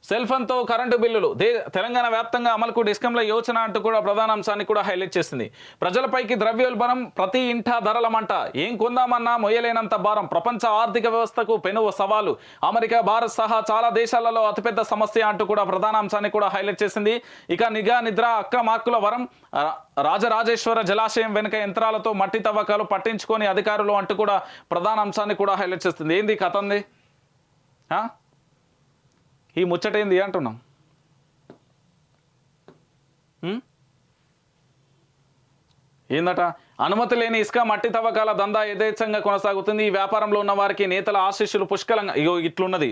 సెల్ ఫోన్తో కరెంటు బిల్లులు. తెలంగాణ వ్యాప్తంగా అమలుకు డిస్కంల యోచన అంటూ కూడా ప్రధాన అంశాన్ని కూడా హైలైట్ చేసింది. ప్రజలపైకి ద్రవ్యోల్బణం, ప్రతి ఇంటా ధరల మంట. ఏం కొందామన్నా మొయ్యలేనంత భారం. ప్రపంచ ఆర్థిక వ్యవస్థకు పెను సవాలు. అమెరికా, భారత్ సహా చాలా దేశాలలో అతిపెద్ద సమస్య అంటూ కూడా ప్రధాన అంశాన్ని కూడా హైలైట్ చేసింది. ఇక నిఘా నిద్ర, అక్రమార్కుల వరం. రాజరాజేశ్వర జలాశయం వెనుక యంత్రాలతో మట్టి తవ్వకాలు పట్టించుకొని అధికారులు అంటూ కూడా ప్రధాన అంశాన్ని కూడా హైలైట్ చేస్తుంది. ఏంది కథ ఉంది? ఈ ముచ్చటేంది అంటున్నాం. ఏందట? అనుమతి లేని ఇసుక, మట్టి తవ్వకాల దందా యథేచ్ఛంగా కొనసాగుతుంది. ఈ వ్యాపారంలో ఉన్న వారికి నేతల ఆశీస్సులు పుష్కలంగా. ఇట్లున్నది.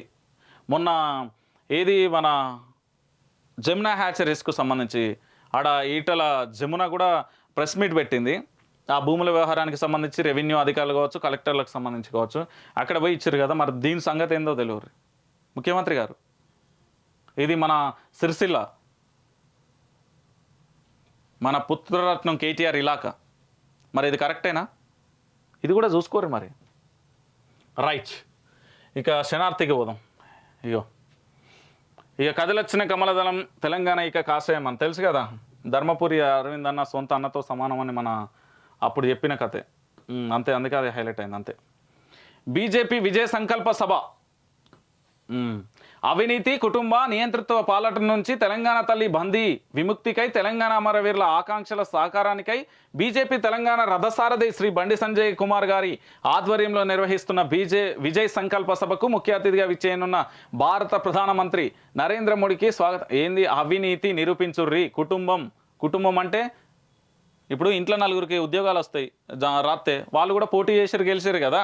మొన్న మన జమునా హ్యాచరీస్కు సంబంధించి ఆడ ఈటల జమున కూడా ప్రెస్ మీట్ పెట్టింది. ఆ భూముల వ్యవహారానికి సంబంధించి రెవెన్యూ అధికారులు కావచ్చు, కలెక్టర్లకు సంబంధించి కావచ్చు, అక్కడ పోయి ఇచ్చారు కదా, మరి దీని సంగతి ఏందో తెలియదు ముఖ్యమంత్రి గారు. ఇది మన సిరిసిల్ల, మన పుత్రరత్నం కేటీఆర్ ఇలాకా, మరి ఇది కరెక్టేనా? ఇది కూడా చూసుకోరు మరి. రైట్, ఇక శనార్థికి పోదాం. ఇక కదిలొచ్చిన కమలదళం తెలంగాణ ఇక కాషాయం అని తెలుసు కదా. ధర్మపురి అరవింద్ అన్న సొంత అన్నతో సమానమని మన అప్పుడు చెప్పిన కథే అంతే, అందుకే అది హైలైట్ అయింది అంతే. బీజేపీ విజయ సంకల్ప సభ. అవినీతి, కుటుంబ నియంతృత్వ పాలన నుంచి తెలంగాణ తల్లి బందీ విముక్తికై, తెలంగాణ అమరవీరుల ఆకాంక్షల సాకారానికై బీజేపీ తెలంగాణ రథసారథి శ్రీ బండి సంజయ్ కుమార్ గారి ఆధ్వర్యంలో నిర్వహిస్తున్న విజయ్ సంకల్ప సభకు ముఖ్య అతిథిగా విచ్చేయనున్న భారత ప్రధానమంత్రి నరేంద్ర మోడీకి స్వాగతం. ఏంది అవినీతి నిరూపించుర్రి. కుటుంబం అంటే ఇప్పుడు ఇంట్లో నలుగురికి ఉద్యోగాలు వస్తాయి రాస్తే, వాళ్ళు కూడా పోటీ చేసారు, గెలిచారు కదా.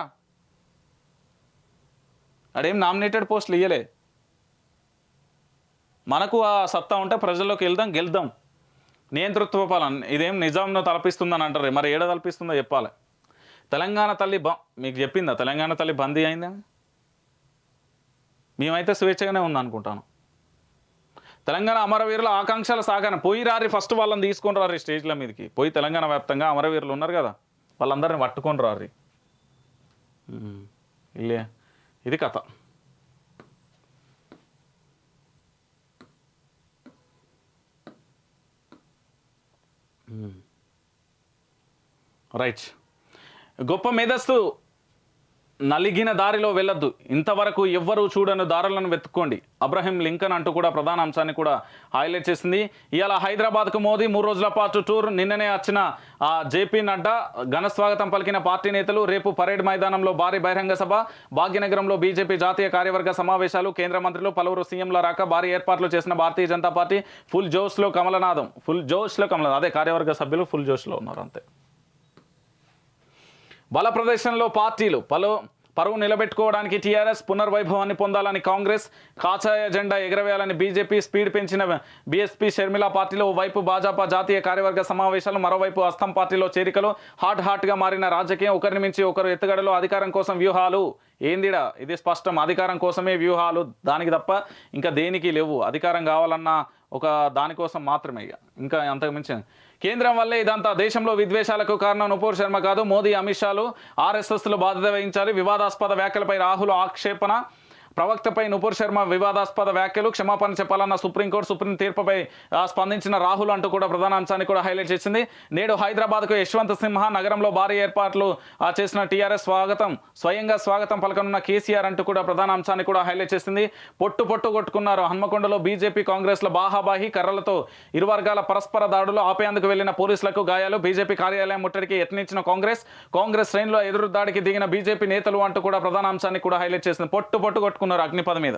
అదేం నామినేటెడ్ పోస్టులు ఇయ్యలే. మనకు ఆ సత్తా ఉంటే ప్రజల్లోకి గెలుద్దాం. నియంతృత్వ పాలన ఇదేం నిజాంను తలపిస్తుందని అంటారు, మరి ఏడ తలపిస్తుందో చెప్పాలి. తెలంగాణ తల్లి మీకు చెప్పిందా తెలంగాణ తల్లి బందీ అయిందా? మేమైతే స్వేచ్ఛగానే ఉందనుకుంటాను. తెలంగాణ అమరవీరుల ఆకాంక్షల సాగన పోయి రారి, ఫస్ట్ వాళ్ళని తీసుకొని రారి స్టేజ్ల మీదకి పోయి. తెలంగాణ వ్యాప్తంగా అమరవీరులు ఉన్నారు కదా, వాళ్ళందరిని పట్టుకొని రారి. ఇల్లే ఇది కథ. రైట్, గొప్ప మేధస్సు నలిగిన దారిలో వెళ్ళొద్దు, ఇంతవరకు ఎవ్వరూ చూడని దారులను వెతుక్కోండి. అబ్రహీం లింకన్ అంటూ కూడా ప్రధాన అంశాన్ని కూడా హైలైట్ చేసింది. ఇవాళ హైదరాబాద్కు మోదీ 3 రోజుల పాటు టూర్. నిన్ననే వచ్చిన జేపీ నడ్డా ఘన స్వాగతం పలికిన పార్టీ నేతలు. రేపు పరేడ్ మైదానంలో భారీ బహిరంగ సభ, భాగ్యనగరంలో బీజేపీ జాతీయ కార్యవర్గ సమావేశాలు, కేంద్ర మంత్రులు పలువురు సీఎంల రాక భారీ ఏర్పాట్లు చేసిన భారతీయ జనతా పార్టీ. ఫుల్ జోష్లో కమలనాథం. అదే కార్యవర్గ సభ్యులు ఫుల్ జోష్లో ఉన్నారు అంతే. బల ప్రదర్శనలో పార్టీలు పరువు నిలబెట్టుకోవడానికి టీఆర్ఎస్ పునర్వైభవాన్ని పొందాలని కాంగ్రెస్, కాచాయ జెండా ఎగరవేయాలని బీజేపీ, స్పీడ్ పెంచిన బీఎస్పీ షర్మిల పార్టీలో ఓవైపు భాజపా జాతీయ కార్యవర్గ సమావేశాలు, మరోవైపు అస్తం పార్టీలో చేరికలు. హాట్గా మారిన రాజకీయం, ఒకరి మించి ఒకరు ఎత్తుగడలో, అధికారం కోసం వ్యూహాలు. ఏందిడా ఇది స్పష్టం, అధికారం కోసమే వ్యూహాలు, దానికి తప్ప ఇంకా దేనికి లేవు. అధికారం కావాలన్న ఒక దానికోసం మాత్రమే, ఇంకా అంతకు మించి. కేంద్రం వల్లే ఇదంతా, దేశంలో విద్వేషాలకు కారణం నుపూర్ శర్మ కాదు, మోదీ, అమిత్ షాలు, ఆర్ఎస్ఎస్లు బాధ్యత వహించాలి. వివాదాస్పద వ్యాఖ్యలపై రాహుల్ ఆక్షేపణ. ప్రవక్తపై నుపూర్ శర్మ వివాదాస్పద వ్యాఖ్యలు, క్షమాపణ చెప్పాలన్న సుప్రీంకోర్టు. సుప్రీం తీర్పుపై స్పందించిన రాహుల్ అంటూ కూడా ప్రధాన అంశాన్ని కూడా హైలైట్ చేసింది. నేడు హైదరాబాద్కు యశ్వంత్ సిన్హా, నగరంలో భారీ ఏర్పాట్లు చేసిన టీఆర్ఎస్ స్వయంగా స్వాగతం పలకనున్న కేసీఆర్ అంటూ కూడా ప్రధాన అంశాన్ని కూడా హైలైట్ చేసింది. పొట్టు కొట్టుకున్నారు హన్మకొండలో బీజేపీ కాంగ్రెస్ల బాహాబాహి, కర్రలతో ఇరు వర్గాల పరస్పర దాడులు, ఆపేందుకు వెళ్లిన పోలీసులకు గాయాలు. బీజేపీ కార్యాలయం ముట్టడికి యత్నించిన కాంగ్రెస్ శ్రేణుల్లో ఎదురు దాడికి దిగిన బీజేపీ నేతలు అంటూ కూడా ప్రధాన అంశాన్ని కూడా హైలైట్ చేసింది. పొట్టు కొట్టుకున్నారు అగ్నిపథ మీద.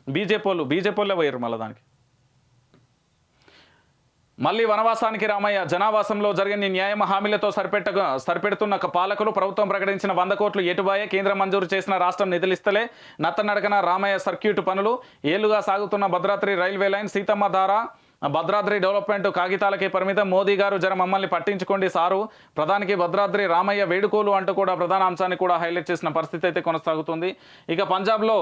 బీజేపీలే పోయారు మళ్ళీ దానికి. మళ్ళీ వనవాసానికి రామయ్య. జనావాసంలో జరిగిన న్యాయం హామీలతో సరిపెడుతున్న పాలకులు. ప్రభుత్వం ప్రకటించిన 100 కోట్లు ఏటుబాయే, కేంద్రం మంజూరు చేసిన రాష్ట్రం నిధులిస్తలే. నత్తనడకన రామయ్య సర్క్యూట్ పనులు. ఏళ్లుగా సాగుతున్న భద్రాద్రి రైల్వే లైన్, సీతమ్మ ధార, భద్రాద్రి డెవలప్మెంట్ కాగితాలకే పరిమితం. మోదీ గారు జర మమ్మల్ని పట్టించుకోండి సారు. ప్రధానికి భద్రాద్రి రామయ్య వేడుకోలు అంటూ కూడా ప్రధాన అంశాన్ని కూడా హైలైట్ చేసిన పరిస్థితి అయితే కొనసాగుతుంది. ఇక పంజాబ్లో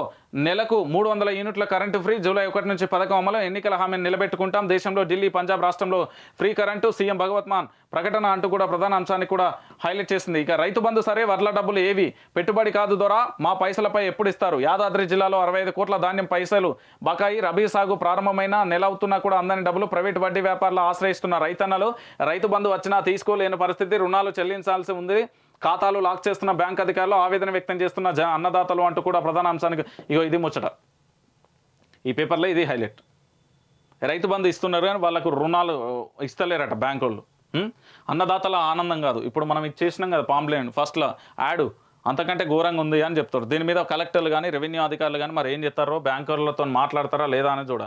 నెలకు 300 యూనిట్ల కరెంటు ఫ్రీ. జూలై 1 నుంచి పథకం అమలు. ఎన్నికల హామీని నిలబెట్టుకుంటాం. దేశంలో ఢిల్లీ, పంజాబ్ రాష్ట్రంలో ఫ్రీ కరెంటు. సీఎం భగవత్ మాన్ ప్రకటన అంటూ కూడా ప్రధాన అంశాన్ని కూడా హైలైట్ చేసింది. ఇక రైతు బంధు సరే, వర్ల డబ్బులు ఏవి పెట్టుబడి కాదు దొరా, మా పైసలపై ఎప్పుడు ఇస్తారు. యాదాద్రి జిల్లాలో 65 కోట్ల ధాన్యం పైసలు బకాయి. రబీ సాగు ప్రారంభమైన నెల అవుతున్నా కూడా అందని డబ్బులు. ప్రైవేట్ వడ్డీ వ్యాపారులు ఆశ్రయిస్తున్న రైతన్నలు. రైతు బంధు వచ్చినా తీసుకోలేని పరిస్థితి. రుణాలు చెల్లించాల్సి ఉంది. ఖాతాలు లాక్ చేస్తున్న బ్యాంక్ అధికారులు. ఆవేదన వ్యక్తం చేస్తున్న అన్నదాతలు అంటూ కూడా ప్రధాన అంశానికి ఇది ముచ్చట. ఈ పేపర్లో ఇది హైలైట్. రైతు బంధు ఇస్తున్నారు కానీ వాళ్ళకు రుణాలు ఇస్తలేరట బ్యాంకు వాళ్ళు. అన్నదాతల ఆనందం కాదు. ఇప్పుడు మనం ఇచ్చేసినాం కదా పాంప్లెట్, ఫస్ట్లో యాడ్ అంతకంటే ఘోరంగా ఉంది అని చెప్తారు. దీని మీద కలెక్టర్లు కానీ రెవెన్యూ అధికారులు కానీ మరి ఏం చేస్తారో, బ్యాంకర్లతో మాట్లాడతారా లేదా అని చూడ.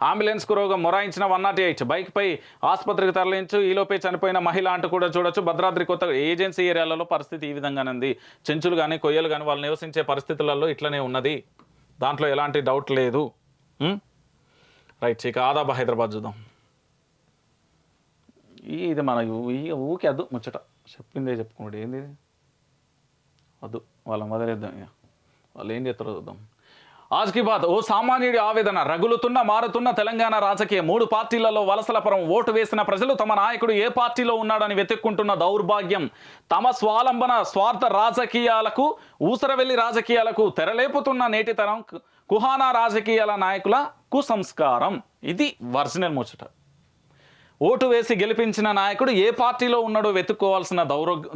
అంబులెన్స్కు రోగం మొరాయించిన 108 బైక్పై ఆసుపత్రికి తరలించు. ఈలోపే చనిపోయిన మహిళ అంటూ కూడా చూడొచ్చు. భద్రాద్రి కొత్త ఏజెన్సీ ఏరియాలలో పరిస్థితి ఈ విధంగానే ఉంది. చెంచులు కానీ కొయ్యలు కానీ వాళ్ళు నివసించే పరిస్థితులలో ఇట్లనే ఉన్నది, దాంట్లో ఎలాంటి డౌట్ లేదు. రైట్, ఇక ఆదాబ్ హైదరాబాద్ చూద్దాం. ఇది మన ఊకే అద్దు ముచ్చట చెప్పిందే చెప్పుకోండి ఏంది వద్దు వాళ్ళని వదిలేద్దాం ఇక వాళ్ళు ఏం చేస్తారో చూద్దాం. ఆజ్ కీ బాత్. ఓ సామాన్యుడి ఆవేదన రగులుతున్న మారుతున్న తెలంగాణ రాజకీయం. 3 పార్టీలలో వలసల పరం. ఓటు వేసిన ప్రజలు తమ నాయకుడు ఏ పార్టీలో ఉన్నాడని వెతుక్కుంటున్న దౌర్భాగ్యం. తమ స్వాలంబన స్వార్థ రాజకీయాలకు ఊసరవెల్లి రాజకీయాలకు తెరలేపుతున్న నేటి తరం కుహానా రాజకీయాల నాయకుల కుసంస్కారం. ఇది ఒరిజినల్ ముచ్చట. ఓటు వేసి గెలిపించిన నాయకుడు ఏ పార్టీలో ఉన్నాడో వెతుక్కోవాల్సిన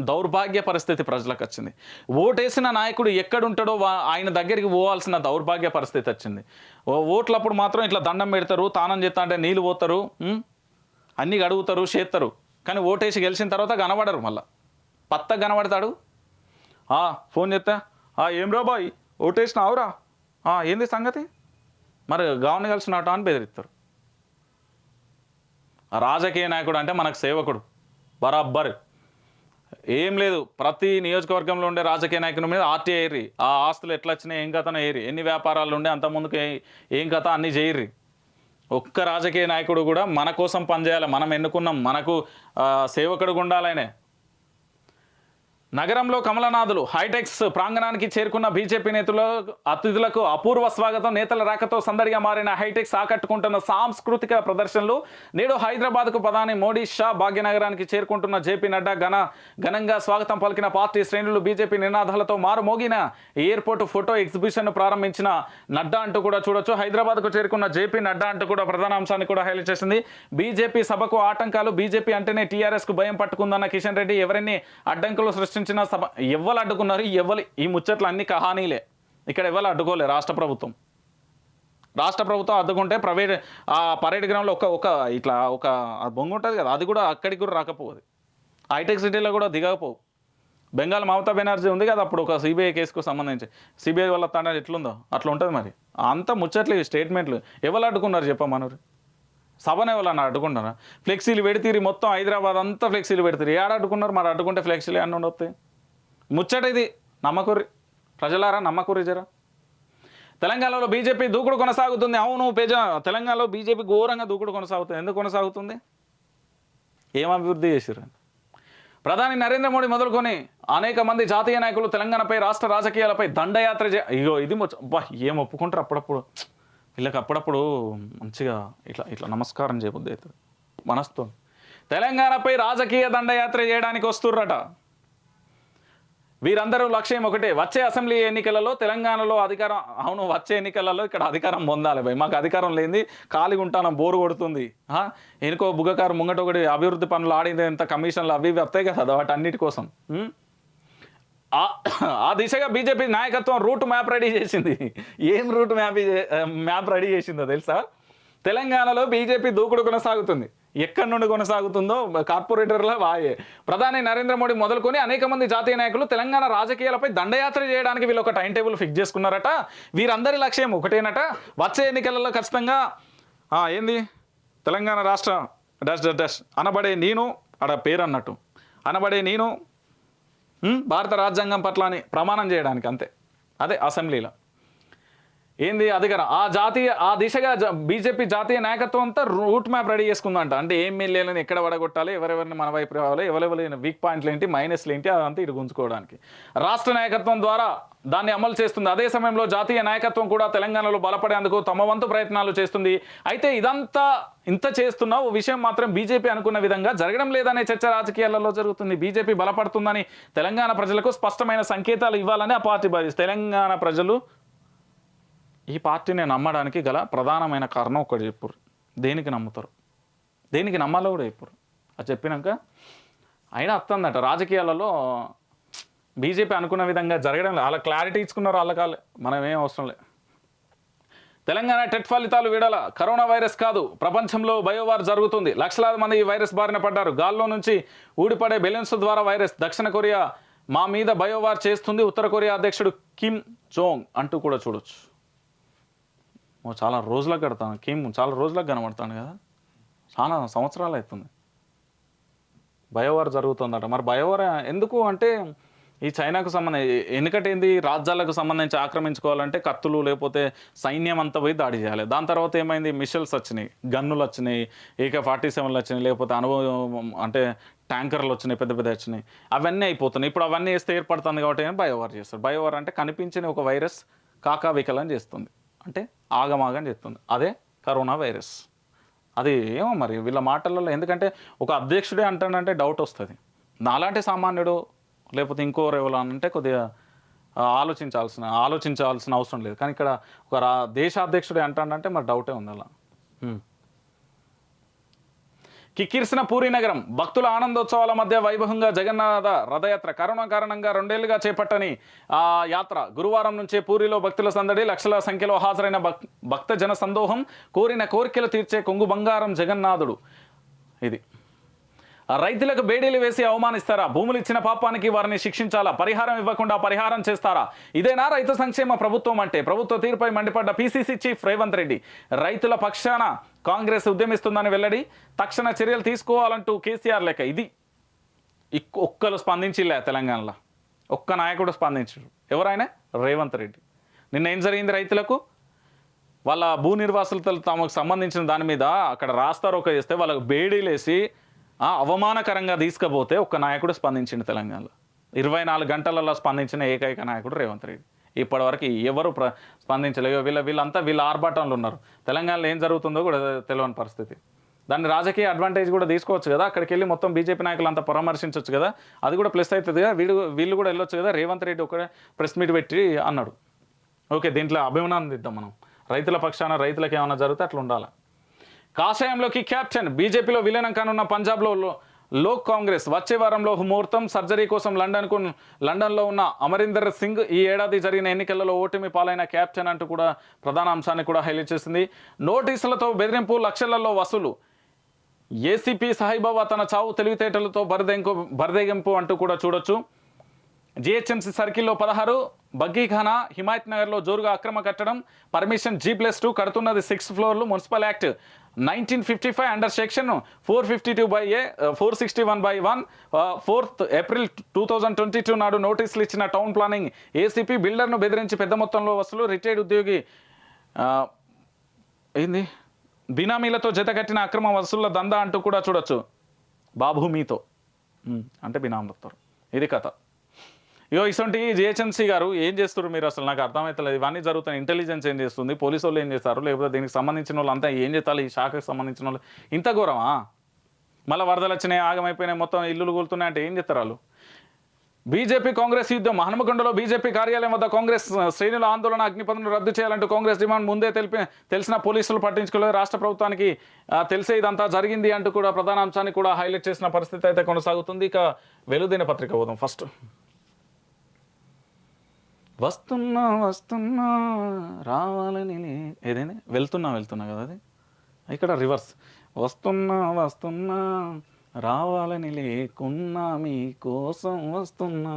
దౌర్భాగ్య పరిస్థితి ప్రజలకు వచ్చింది. ఓటేసిన నాయకుడు ఎక్కడుంటాడో ఆయన దగ్గరికి పోవాల్సిన దౌర్భాగ్య పరిస్థితి వచ్చింది. ఓట్లప్పుడు మాత్రం ఇట్లా దండం పెడతారు, తానం చేస్తా అంటే నీళ్ళు పోతారు, అన్నీ అడుగుతారు, చేస్తారు. కానీ ఓటేసి గెలిచిన తర్వాత కనబడరు. మళ్ళీ పత్త కనబడతాడు. ఫోన్ చేస్తా, ఏం రా బాయ్ ఓటేసిన అవురా, ఏంది సంగతి, మరి గావని కలిసినట్టు అని బెదిరిస్తారు. రాజకీయ నాయకుడు అంటే మనకు సేవకుడు బరాబ్బర్. ఏం లేదు, ప్రతి నియోజకవర్గంలో ఉండే రాజకీయ నాయకుని మీద ఆర్టీ వేయర్రి. ఆ ఆస్తులు ఎట్లా వచ్చినాయి ఏం కథనో వేయరి. ఎన్ని వ్యాపారాలు ఉండే అంత ముందుకు ఏం కథ అన్నీ చేయర్రి. ఒక్క రాజకీయ నాయకుడు కూడా మన కోసం పనిచేయాలి, మనం ఎన్నుకున్నాం, మనకు సేవకుడుగా ఉండాలనే. నగరంలో కమలనాథులు హైటెక్స్ ప్రాంగణానికి చేరుకున్న బీజేపీ అతిథులకు అపూర్వ స్వాగతం. నేతల రాకతో సందడిగా మారిన హైటెక్స్ ఆకట్టుకుంటున్న సాంస్కృతిక ప్రదర్శనలు. నేడు హైదరాబాద్కు ప్రధాని మోడీ షా భాగ్యనగరానికి చేరుకుంటున్న జేపీ నడ్డా ఘనంగా స్వాగతం పలికిన పార్టీ శ్రేణులు బీజేపీ నినాదాలతో మారుమోగిన ఎయిర్పోర్ట్ ఫోటో ఎగ్జిబిషన్ ప్రారంభించిన నడ్డా అంటూ కూడా చూడొచ్చు. హైదరాబాద్కు చేరుకున్న జేపీ నడ్డా అంటూ కూడా ప్రధాన అంశాన్ని కూడా హైలైట్ చేసింది. బీజేపీ సభకు ఆటంకాలు. బీజేపీ అంటేనే టీఆర్ఎస్కు భయం పట్టుకుందన్న కిషన్ రెడ్డి. ఎవరిని అడ్డంకులు సృష్టించిన సభ ఎవరు అడ్డుకున్నారు, ఈ ముచ్చట్లు అన్ని కహానీలే. ఇక్కడ ఎవరు అడ్డుకోలే. రాష్ట్ర ప్రభుత్వం అడ్డుకుంటే పరేడ్ గ్రౌండ్లో ఇట్లా ఒక బొంగు ఉంటుంది కదా, అది కూడా అక్కడికి కూడా రాకపోదు. హైటెక్ సిటీలో కూడా దిగకపోవు. బెంగాల్ మమతా బెనర్జీ ఉంది కదా అప్పుడు ఒక సిబిఐ కేసుకు సంబంధించి, సిబిఐ వల్ల తండ్రి ఎట్లుందో అట్లా ఉంటుంది. మరి అంత ముచ్చట్లు స్టేట్మెంట్లు ఎవరు అడ్డుకున్నారు చెప్పమన్నారు. సభనే వాళ్ళని అడ్డుకుంటారా? ఫ్లెక్సీలు పెడితీరి, మొత్తం హైదరాబాద్ అంతా ఫ్లెక్సీలు పెడతారు. ఏడ అడ్డుకున్నారు మరి? అడ్డుకుంటే ఫ్లెక్సీలు అన్నీ వస్తాయి. ముచ్చట ఇది. నమ్మకూరి ప్రజలారా, నమ్మకూరి జరా. తెలంగాణలో బీజేపీ దూకుడు కొనసాగుతుంది. అవును తెలంగాణలో బీజేపీ ఘోరంగా దూకుడు కొనసాగుతుంది. ఎందుకు కొనసాగుతుంది? ఏం అభివృద్ధి చేశారు? ప్రధాని నరేంద్ర మోడీ మొదలుకొని అనేక మంది జాతీయ నాయకులు తెలంగాణపై, రాష్ట్ర రాజకీయాలపై దండయాత్ర ఇది ఏం ఒప్పుకుంటారు అప్పుడప్పుడు. వీళ్ళకి అప్పుడప్పుడు మంచిగా ఇట్లా నమస్కారం చేయబుద్ది అవుతుంది మనస్తో. తెలంగాణపై రాజకీయ దండయాత్ర చేయడానికి వస్తుర్రట. వీరందరూ లక్ష్యం ఒకటే, వచ్చే అసెంబ్లీ ఎన్నికలలో తెలంగాణలో అధికారం. అవును, వచ్చే ఎన్నికలలో ఇక్కడ అధికారం పొందాలి భయ్. మాకు అధికారం లేనిది ఖాళీగా ఉంటాను, బోరు కొడుతుంది. ఎనుకో బుగ్గకారు ముంగట ఒకటి అభివృద్ధి పనులు ఆడింది, ఎంత కమిషన్లు అవి వస్తాయి కదా, వాటి అన్నిటి కోసం. ఆ దిశగా బీజేపీ నాయకత్వం రూట్ మ్యాప్ రెడీ చేసింది. ఏం రూట్ మ్యాప్ రెడీ చేసిందో తెలుసా? తెలంగాణలో బీజేపీ దూకుడు కొనసాగుతుంది. ఎక్కడి నుండి కొనసాగుతుందో కార్పొరేటర్ల వాయే. ప్రధాని నరేంద్ర మోడీ మొదలుకొని అనేక మంది జాతీయ నాయకులు తెలంగాణ రాజకీయాలపై దండయాత్ర చేయడానికి వీళ్ళు ఒక టైం టేబుల్ ఫిక్స్ చేసుకున్నారట. వీరందరి లక్ష్యం ఒకటేనట, వచ్చే ఎన్నికలలో ఖచ్చితంగా ఏంది తెలంగాణ రాష్ట్ర డాష్ అనబడే నేను అక్కడ పేరు అన్నట్టు అనబడే నేను భారత రాజ్యాంగం పట్ల అని ప్రమాణం చేయడానికి, అంతే. అదే అసెంబ్లీలో ఏంది అధికారం. ఆ దిశగా బీజేపీ జాతీయ నాయకత్వం అంతా రూట్ మ్యాప్ రెడీ చేసుకుందంట. అంటే ఏం ఎమ్మెల్యేలను ఎక్కడ పడగొట్టాలి, ఎవరెవరిని మన వైపు రావాలి, ఎవరెవరైన వీక్ పాయింట్లు ఏంటి, మైనస్లు ఏంటి, అదంతా ఇటు గుంజుకోవడానికి రాష్ట్ర నాయకత్వం ద్వారా దాన్ని అమలు చేస్తుంది. అదే సమయంలో జాతీయ నాయకత్వం కూడా తెలంగాణలో బలపడేందుకు తమ వంతు ప్రయత్నాలు చేస్తుంది. అయితే ఇంత చేస్తున్న ఓ విషయం మాత్రం బీజేపీ అనుకున్న విధంగా జరగడం లేదనే చర్చ రాజకీయాలలో జరుగుతుంది. బీజేపీ బలపడుతుందని తెలంగాణ ప్రజలకు స్పష్టమైన సంకేతాలు ఇవ్వాలని ఆ పార్టీ భావిస్తుంది. తెలంగాణ ప్రజలు ఈ పార్టీని నమ్మడానికి గల ప్రధానమైన కారణం ఒకటి చెప్పురు. దేనికి నమ్ముతారు, దేనికి నమ్మాలో కూడా చెప్పురు. అది చెప్పినాక అయినా వస్తుందట. రాజకీయాలలో బీజేపీ అనుకున్న విధంగా జరగడం లేదు. వాళ్ళ క్లారిటీ ఇచ్చుకున్నారు, వాళ్ళకాలే, మనం ఏం అవసరం లేదు. తెలంగాణ టెట్ ఫలితాలు విడల. కరోనా వైరస్ కాదు, ప్రపంచంలో బయోవార్ జరుగుతుంది. లక్షలాది మంది ఈ వైరస్ బారిన పడ్డారు. గాల్లో నుంచి ఊడిపడే బెలూన్స్ ద్వారా వైరస్. దక్షిణ కొరియా మా మీద బయోవార్ చేస్తుంది. ఉత్తర కొరియా అధ్యక్షుడు కిమ్ జోంగ్ అంటూ కూడా చూడొచ్చు. చాలా రోజులకు కడతాను కిమ్, చాలా రోజులకు కనబడతాను కదా, చాలా సంవత్సరాలు అవుతుంది. బయోవార్ జరుగుతుందట. మరి బయోవార్ ఎందుకు అంటే ఈ చైనాకు సంబంధించి ఎందుకంటే ఏంది రాజ్యాలకు సంబంధించి ఆక్రమించుకోవాలంటే కత్తులు లేకపోతే సైన్యం అంతా పోయి దాడి చేయాలి. దాని తర్వాత ఏమైంది, మిషల్స్ వచ్చినాయి, గన్నులు వచ్చినాయి, AK-47లు వచ్చినాయి, లేకపోతే అనుభవం అంటే ట్యాంకర్లు వచ్చినాయి, పెద్ద పెద్ద వచ్చినాయి. అవన్నీ అయిపోతున్నాయి. ఇప్పుడు అవన్నీ వేస్తే ఏర్పడుతుంది కాబట్టి బయోవార్ చేస్తారు. బయోవార్ అంటే కనిపించిన ఒక వైరస్ కాకావికలం చేస్తుంది, అంటే ఆగమాగం చేస్తుంది. అదే కరోనా వైరస్. అది ఏమో మరి వీళ్ళ మాటలలో, ఎందుకంటే ఒక అధ్యక్షుడే అంటాడంటే డౌట్ వస్తుంది. నాలాంటి సామాన్యుడు లేకపోతే ఇంకోరు ఎవరు అంటే కొద్దిగా ఆలోచించాల్సిన అవసరం లేదు. కానీ ఇక్కడ ఒక దేశాధ్యక్షుడే అంటాడంటే మరి డౌటే ఉంది అలా. కిక్కిరిసిన పూరీ నగరం భక్తుల ఆనందోత్సవాల మధ్య వైభవంగా జగన్నాథ రథయాత్ర. కరోనా కారణంగా 2 ఏళ్లుగా చేపట్టని యాత్ర గురువారం నుంచే పూరిలో భక్తుల సందడి. లక్షల సంఖ్యలో హాజరైన భక్త జన సందోహం. కోరిన కోరికలు తీర్చే కొంగు బంగారం జగన్నాథుడు. ఇది రైతులకు బేడీలు వేసి అవమానిస్తారా? భూములు ఇచ్చిన పాపానికి వారిని శిక్షించాలా? పరిహారం ఇవ్వకుండా పరిహారం చేస్తారా? ఇదేనా రైతు సంక్షేమ ప్రభుత్వం అంటే? ప్రభుత్వ తీరుపై మండిపడ్డ PCC చీఫ్ రేవంత్ రెడ్డి. రైతుల పక్షాన కాంగ్రెస్ ఉద్యమిస్తుందని వెల్లడి. తక్షణ చర్యలు తీసుకోవాలంటూ కేసీఆర్ లెక్క. ఇది ఒక్కరు స్పందించిలే తెలంగాణలో, ఒక్క నాయకుడు స్పందించారు. ఎవరైనా రేవంత్ రెడ్డి. నిన్న ఏం జరిగింది? రైతులకు వాళ్ళ భూ నిర్వాసులతో తమకు సంబంధించిన దాని మీద అక్కడ రాస్తారోక చేస్తే వాళ్ళకు బేడీలేసి అవమానకరంగా తీసుకుపోతే ఒక్క నాయకుడు స్పందించిండు తెలంగాణలో. 24 గంటలలో స్పందించిన ఏకైక నాయకుడు రేవంత్ రెడ్డి. ఇప్పటివరకు ఎవరు స్పందించలేదు. వీళ్ళంతా వీళ్ళ ఆర్భాటంలో ఉన్నారు. తెలంగాణలో ఏం జరుగుతుందో కూడా తెలియని పరిస్థితి. దాన్ని రాజకీయ అడ్వాంటేజ్ కూడా తీసుకోవచ్చు కదా. అక్కడికి వెళ్ళి మొత్తం బీజేపీ నాయకులు అంతా పరామర్శించవచ్చు కదా. అది కూడా ప్లస్ అవుతుంది కదా. వీళ్ళు కూడా వెళ్ళొచ్చు కదా. రేవంత్ రెడ్డి ఒక ప్రెస్ మీట్ పెట్టి అన్నాడు. ఓకే, దీంట్లో అభిమానాన్ని ఇద్దాం మనం. రైతుల పక్షాన రైతులకు ఏమైనా జరిగితే అట్లా ఉండాలి. కాషాయంలోకి క్యాప్టెన్. బీజేపీలో విలీనం కానున్న పంజాబ్లో లోక్ కాంగ్రెస్. వచ్చే వారంలో ముహూర్తం. సర్జరీ కోసం లండన్లో ఉన్న అమరీందర్ సింగ్ ఈ ఏడాది జరిగిన ఎన్నికలలో ఓటమి పాలైన క్యాప్టెన్ అంటూ కూడా ప్రధాన అంశాన్ని కూడా హైలైట్ చేసింది. నోటీసులతో బెదిరింపు, లక్షలలో వసూలు. ఏసీపీ సాయిబాబా తన చావు తెలివితేటలతో బరిదెగింపు అంటూ కూడా చూడొచ్చు. జిహెచ్ఎంసీ సర్కిల్లో 16, బగ్గీఖానా హిమాయత్ నగర్లో జోరుగా అక్రమ కట్టడం. పర్మిషన్ G+2 కడుతున్నది 6 ఫ్లోర్లు. Municipal act 1955 under section 452/A 461/1 4th April 2022 నాడు నోటీసులు ఇచ్చిన టౌన్ ప్లానింగ్ ఏసీపీ. బిల్డర్ను బెదిరించి పెద్ద మొత్తంలో వసూలు. రిటైర్డ్ ఉద్యోగి ఏంది బినామీలతో జతకట్టిన అక్రమ వసూళ్ల దందా అంటూ కూడా చూడొచ్చు. బాబు మీతో అంటే బినామీలతో. ఇది కథ. ఇటువంటి జిహెచ్ఎంసీ గారు ఏం చేస్తారు మీరు? అసలు నాకు అర్థమవుతలేదు. ఇవన్నీ జరుగుతాయి. ఇంటెలిజెన్స్ ఏం చేస్తుంది? పోలీసు వాళ్ళు ఏం చేస్తారు? లేకపోతే దీనికి సంబంధించిన వాళ్ళు అంతా ఏం చేస్తారు? ఈ శాఖకు సంబంధించిన వాళ్ళు ఇంత ఘోరమా? మళ్ళీ వరదలు వచ్చినాయి, ఆగమైపోయినాయి, మొత్తం ఇల్లులు కూలుతున్నాయి అంటే ఏం చేస్తారు వాళ్ళు? బీజేపీ కాంగ్రెస్ యుద్ధం. హనుమకొండలో బీజేపీ కార్యాలయం వద్ద కాంగ్రెస్ శ్రేణుల ఆందోళన. అగ్నిపథను రద్దు చేయాలంటూ కాంగ్రెస్ డిమాండ్. ముందే తెలిసిన పోలీసులు పట్టించుకోలేదు. రాష్ట్ర ప్రభుత్వానికి తెలిసే ఇదంతా జరిగింది అంటూ కూడా ప్రధాన అంశాన్ని కూడా హైలైట్ చేసిన పరిస్థితి అయితే కొనసాగుతుంది. ఇక వెలుదిన పత్రిక పోదాం ఫస్ట్. వస్తున్నా రావాలని ఏదైనా వెళ్తున్నా కదా. అది ఇక్కడ రివర్స్. వస్తున్నా రావాలని లేకున్నా మీకోసం వస్తున్నా.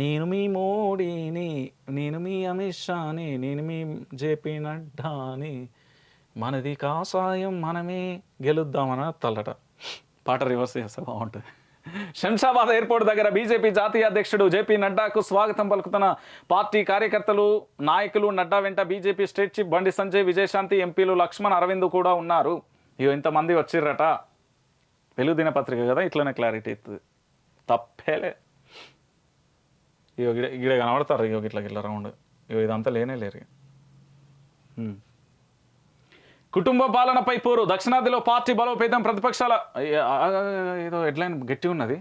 నేను మీ మోడీని, నేను మీ అమిత్ షాని, నేను మీ జేపీ నడ్డాని. మనది కాషాయం, మనమే గెలుద్దామని తల్లట. పాట రివర్స్ చేస్తే బాగుంటుంది. శంషాబాద్ ఎయిర్పోర్ట్ దగ్గర బీజేపీ జాతీయ అధ్యక్షుడు జేపీ నడ్డాకు స్వాగతం పలుకుతున్న పార్టీ కార్యకర్తలు, నాయకులు. నడ్డా వెంట BJP state chief Bandi Sanjay, Vijayashanti, ఎంపీలు లక్ష్మణ్, అరవింద్ కూడా ఉన్నారు. ఇంతమంది వచ్చిర్రట. వెలుగు దినపత్రిక కదా, ఇట్లనే క్లారిటీ ఇస్తుంది. తప్పేలే. ఇక్కడ కనబడతారు. ఇట్లా రౌండ్. ఇదంతా లేనే లేరు. కుటుంబ పాలనపై పోరు. దక్షిణాదిలో పార్టీ బలోపేతం. ప్రతిపక్షాల ఏదో హెడ్లైన్ గట్టి ఉన్నది.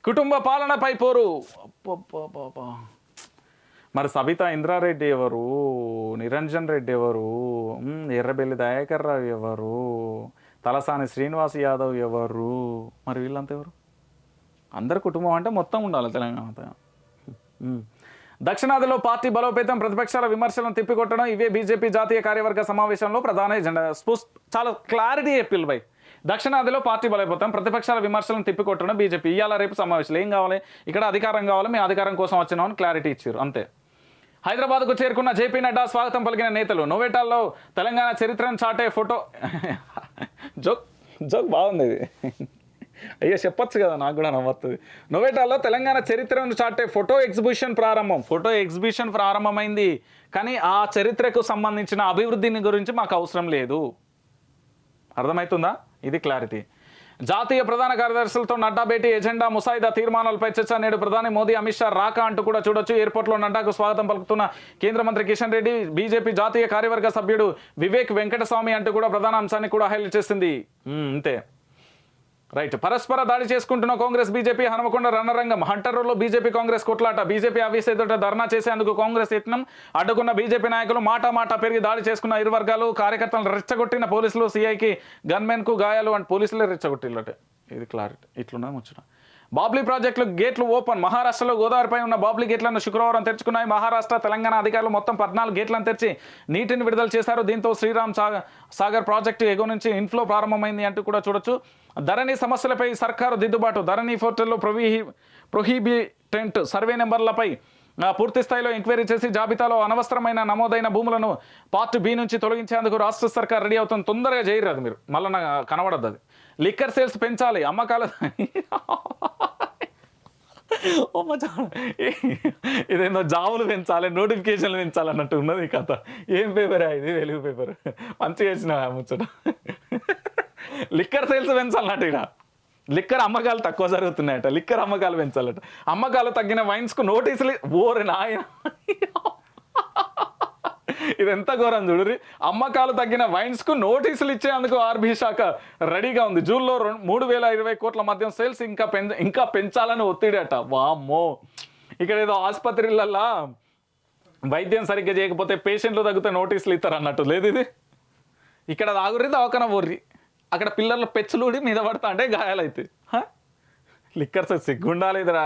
కుటుంబ పాలనపై పోరు. మరి సబితా ఇంద్రారెడ్డి ఎవరు? నిరంజన్ రెడ్డి ఎవరు? ఎర్రబెల్లి దయాకర్ రావు ఎవరు? తలసాని శ్రీనివాస్ యాదవ్ ఎవరు? మరి వీళ్ళంతా ఎవరు? అందరు కుటుంబం అంటే మొత్తం ఉండాలి తెలంగాణ. దక్షిణాదిలో పార్టీ బలోపేతం. ప్రతిపక్షాల విమర్శలను తిప్పికొట్టడం. ఇవే బీజేపీ జాతీయ కార్యవర్గ సమావేశంలో ప్రధాన ఎజెండా. చాలా క్లారిటీ చెప్పిల్ బై. దక్షిణాదిలో పార్టీ బలోపేతం. ప్రతిపక్షాల విమర్శలను తిప్పికొట్టడం బీజేపీ. ఇవాళ రేపు సమావేశాలు. ఏం కావాలి? ఇక్కడ అధికారం కావాలి, మేము అధికారం కోసం వచ్చినామని క్లారిటీ ఇచ్చారు అంతే. హైదరాబాద్కు చేరుకున్న జేపీ నడ్డా స్వాగతం పలికిన నేతలు. నోవేటాల్లో తెలంగాణ చరిత్రను చాటే ఫోటో. జోక్ బాగుంది ఇది. అయ్యో చెప్పొచ్చు కదా, నాకు కూడా నవ్వుతుంది. నోవేటాలో తెలంగాణ చరిత్రను చాటే ఫోటో ఎగ్జిబిషన్ ప్రారంభం. ఫోటో ఎగ్జిబిషన్ ప్రారంభమైంది, కానీ ఆ చరిత్రకు సంబంధించిన అభివృద్ధిని గురించి మాకు అవసరం లేదు. అర్థమవుతుందా? ఇది క్లారిటీ. జాతీయ ప్రధాన కార్యదర్శులతో నడ్డా భేటీ, ఎజెండా ముసాయిదా తీర్మానాలపై చర్చ. నేడు ప్రధాని మోదీ అమిత్ షా రాక అంటూ కూడా చూడొచ్చు. ఎయిర్పోర్ట్లో నడ్డాకు స్వాగతం పలుకుతున్న కేంద్ర మంత్రి కిషన్ రెడ్డి, బీజేపీ జాతీయ కార్యవర్గ సభ్యుడు వివేక్ వెంకటస్వామి అంటూ కూడా ప్రధాన అంశాన్ని కూడా హైలైట్ చేసింది. అంతే, రైట్. పరస్పర దాడి చేసుకుంటున్న కాంగ్రెస్ బీజేపీ, హనుమకొండ రణరంగం. హంటర్లో బీజేపీ కాంగ్రెస్ కొట్లాట. బీజేపీ ఆఫీస్ ఎదుట ధర్నా చేసేందుకు కాంగ్రెస్ యత్నం. అడ్డుకున్న బీజేపీ నాయకులు మాట పెరిగి దాడి చేసుకున్న ఇరు వర్గాలు. కార్యకర్తలను రెచ్చగొట్టిన పోలీసులు, సీఐకి గన్మెన్కు గాయాలు అండ్ పోలీసులే రెచ్చగొట్టిల్లటే. ఇది క్లారిటీ. ఇట్లున్నా ముచ్చిన. బాబ్లీ ప్రాజెక్టులు గేట్లు ఓపెన్. మహారాష్ట్రలో గోదావరిపై ఉన్న బాబ్లీ గేట్లను శుక్రవారం తెరుచుకున్నాయి. మహారాష్ట్ర, తెలంగాణ అధికారులు మొత్తం 14 గేట్లను తెరిచి నీటిని విడుదల చేశారు. దీంతో శ్రీరామ్ సాగర్ ప్రాజెక్టు ఎగువ నుంచి ఇన్ఫ్లో ప్రారంభమైంది అంటూ కూడా చూడొచ్చు. ధరణి సమస్యలపై సర్కారు దిద్దుబాటు. ధరణి పోర్టల్లో ప్రొహిబిటెంట్ సర్వే నెంబర్లపై పూర్తి స్థాయిలో ఎంక్వైరీ చేసి జాబితాలో అనవసరమైన నమోదైన భూములను పార్ట్ బి నుంచి తొలగించేందుకు రాష్ట్ర సర్కార్ రెడీ అవుతుంది. తొందరగా చేయరు అది, మీరు మళ్ళీ కనబడద్దు అది. లిక్కర్ సేల్స్ పెంచాలి, అమ్మకాల ఇదేందో జాబులు పెంచాలి, నోటిఫికేషన్లు పెంచాలి అన్నట్టు ఉన్నది కథ. ఏం పేపరా ఇది? వెలుగు పేపర్. మంచిగా వేసిన ముచ్చట. లిక్కర్ సేల్స్ పెంచాలన్నట్టు. ఇక్కడ లిక్కర్ అమ్మకాలు తక్కువ జరుగుతున్నాయట, లిక్కర్ అమ్మకాలు పెంచాలట. అమ్మకాలు తగ్గిన వైన్స్కు నోటీసులు. ఓరి నాయన, ఇది ఎంత ఘోరం చూడుర్రి. అమ్మకాలు తగ్గిన వైన్స్కు నోటీసులు ఇచ్చేందుకు ఆర్బీ శాఖ రెడీగా ఉంది. జూన్లో 3,020 కోట్ల మద్యం సేల్స్ ఇంకా పెంచాలని ఒత్తిడి అట. వామ్మో, ఇక్కడ ఏదో ఆసుపత్రులల్లా వైద్యం సరిగ్గా చేయకపోతే పేషెంట్లు తగ్గితే నోటీసులు ఇస్తారు అన్నట్టు లేదు ఇది. ఇక్కడ తాగుర్రి, దవాఖాన పోర్రి, అక్కడ పిల్లర్లు పెచ్చులుడి మీద పడతా అంటే గాయాలైతే. లిక్కర్స్ సిగ్గుండాలి ఇదిరా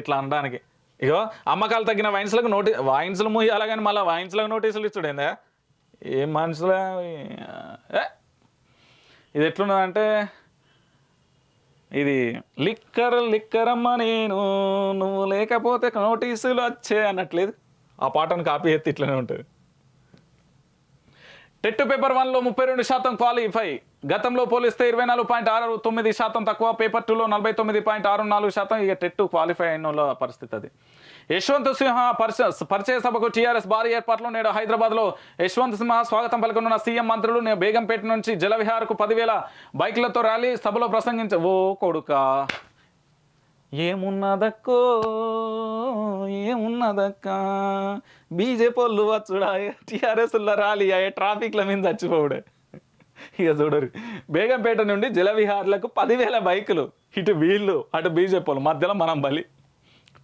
ఇట్లా అనడానికి. ఇగో అమ్మకాలు తగ్గిన వైన్స్లకు వైన్స్లు మూయాలి, కానీ మళ్ళీ వైన్స్లకు నోటీసులు ఇచ్చుడేందా? ఏం మనుషులే. ఇది ఎట్లున్నదంటే, ఇది లిక్కర్ అమ్మ నేను, నువ్వు లేకపోతే నోటీసులు వచ్చే అన్నట్లేదు. ఆ పాటను కాపీ ఎత్తి ఇట్లనే ఉంటుంది. టెట్ పేపర్ 1లో 32% క్వాలిఫై. గతంలో పోలిస్తే 24.69% తక్కువ. పేపర్ 2లో 49.64%. ఇక టెట్ క్వాలిఫై అయిన పరిస్థితి అది. యశ్వంత్ సింహ పరిచయ సభకు టీఆర్ఎస్ భారీ ఏర్పాట్లు. నేడు హైదరాబాద్లో యశ్వంత్ సింహ స్వాగతం పలుకనున్న సీఎం మంత్రులు. బేగంపేట నుంచి జలవిహార్కు 10,000 బైక్లతో ర్యాలీ. సభలో ప్రసంగించ. ఓ కొడుకా, ఏమున్నదక్కో ఏమున్నదక్క, బీజేపీ వాళ్ళు వచ్చుడా, టీఆర్ఎస్లో ర్యాలీ అయ్యే ట్రాఫిక్ల మీద చచ్చిపోవుడే. ఇక చూడరు, బేగంపేట నుండి జలవిహార్లకు 10,000 బైకులు. ఇటు వీళ్ళు, అటు బీజేపీ వాళ్ళు, మధ్యలో మనం బలి.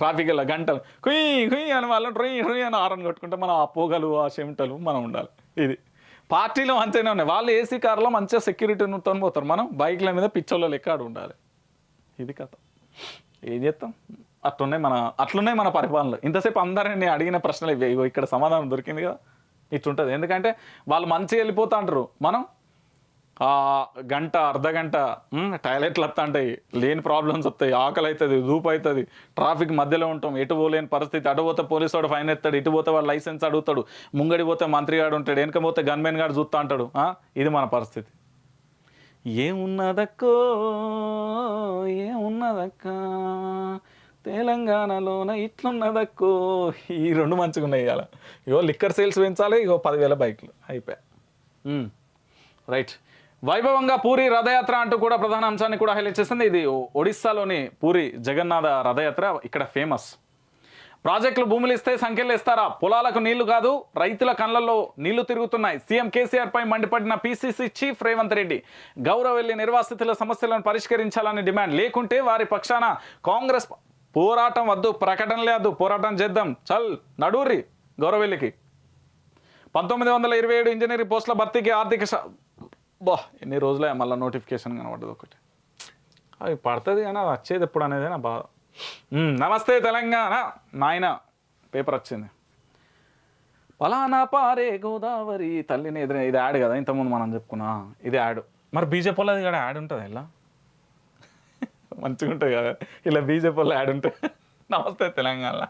ట్రాఫిక్లో గంటలు కుయ్ అని వాళ్ళని రొయ్యి అని ఆరని కొట్టుకుంటే మనం ఆ పొగలు, ఆ చెమటలు మనం ఉండాలి. ఇది పార్టీలో అంతేనే ఉన్నాయి. వాళ్ళు ఏసీ కార్లో మంచిగా సెక్యూరిటీతో పోతారు, మనం బైక్ల మీద పిచ్చోళ్ళ లెక్క ఆడు ఉండాలి. ఇది కథ. ఏం చేస్తాం, అట్లున్నాయి మన పరిపాలనలు. ఇంతసేపు అందరినీ అడిగిన ప్రశ్నలు ఇవే. ఇక్కడ సమాధానం దొరికింది కదా. ఇట్లుంటుంది. ఎందుకంటే వాళ్ళు మంచిగా వెళ్ళిపోతా అంటారు, మనం గంట అర్ధగంట టాయిలెట్లు వస్తా ఉంటాయి, లేని ప్రాబ్లమ్స్ వస్తాయి, ఆకలి అవుతుంది, ధూపు అవుతుంది, ట్రాఫిక్ మధ్యలో ఉంటాం, ఎటు పోలేని పరిస్థితి. అటు పోతే పోలీసు వాడు ఫైన్ ఎత్తాడు, ఇటు పోతే వాడు లైసెన్స్ అడుగుతాడు, ముంగడి పోతే మంత్రి గాడు ఉంటాడు, వెనక పోతే గన్మెన్ గాడు చూస్తూ అంటాడు. ఇది మన పరిస్థితి. ఏమున్నదక్కో ఏమున్నదక్క, తెలంగాణలోన ఇట్లున్నదక్కో. ఈ రెండు మంచిగా ఉన్నాయి. ఇవాళ ఇగో లిక్కర్ సేల్స్ పెంచాలి, ఇగో 10,000 బైక్లు అయిపోయా. రైట్. వైభవంగా పూరి రథయాత్ర అంటూ కూడా ప్రధాన అంశాన్ని కూడా హైలైట్ చేస్తుంది. ఇది ఒడిస్సాలోని పూరి జగన్నాథ రథయాత్ర. ఇక్కడ ఫేమస్. ప్రాజెక్టులు భూములు ఇస్తే సంఖ్యలు ఇస్తారా? పొలాలకు నీళ్లు కాదు, రైతుల కళ్ళల్లో నీళ్లు తిరుగుతున్నాయి. సీఎం కేసీఆర్ పై మండిపడిన పీసీసీ చీఫ్ రేవంత్ రెడ్డి. గౌరవెల్లి నిర్వాసితుల సమస్యలను పరిష్కరించాలని డిమాండ్. లేకుంటే వారి పక్షాన కాంగ్రెస్ పోరాటం వద్దు, ప్రకటన లేదు, పోరాటం చేద్దాం, చల్ నడూరి గౌరవెల్లికి. 1927 ఇంజనీరింగ్ పోస్టుల భర్తీకి ఆర్థిక ఎన్ని రోజులే మళ్ళీ నోటిఫికేషన్ కనబడ్డది ఒకటి. అవి పడుతుంది కానీ అది వచ్చేది ఎప్పుడు అనేది నా బాధ. నమస్తే తెలంగాణ నాయన పేపర్ వచ్చింది. పలానా పారే గోదావరి తల్లిని ఎదురు. ఇది యాడ్ కదా, ఇంతకుముందు మనం చెప్పుకున్నా. ఇది యాడ్. మరి బీజేపీ వాళ్ళది కూడా యాడ్ ఉంటుంది ఇలా. మంచిగా ఉంటుంది కదా ఇలా బీజేపీ వాళ్ళు యాడ్ ఉంటుంది. నమస్తే తెలంగాణ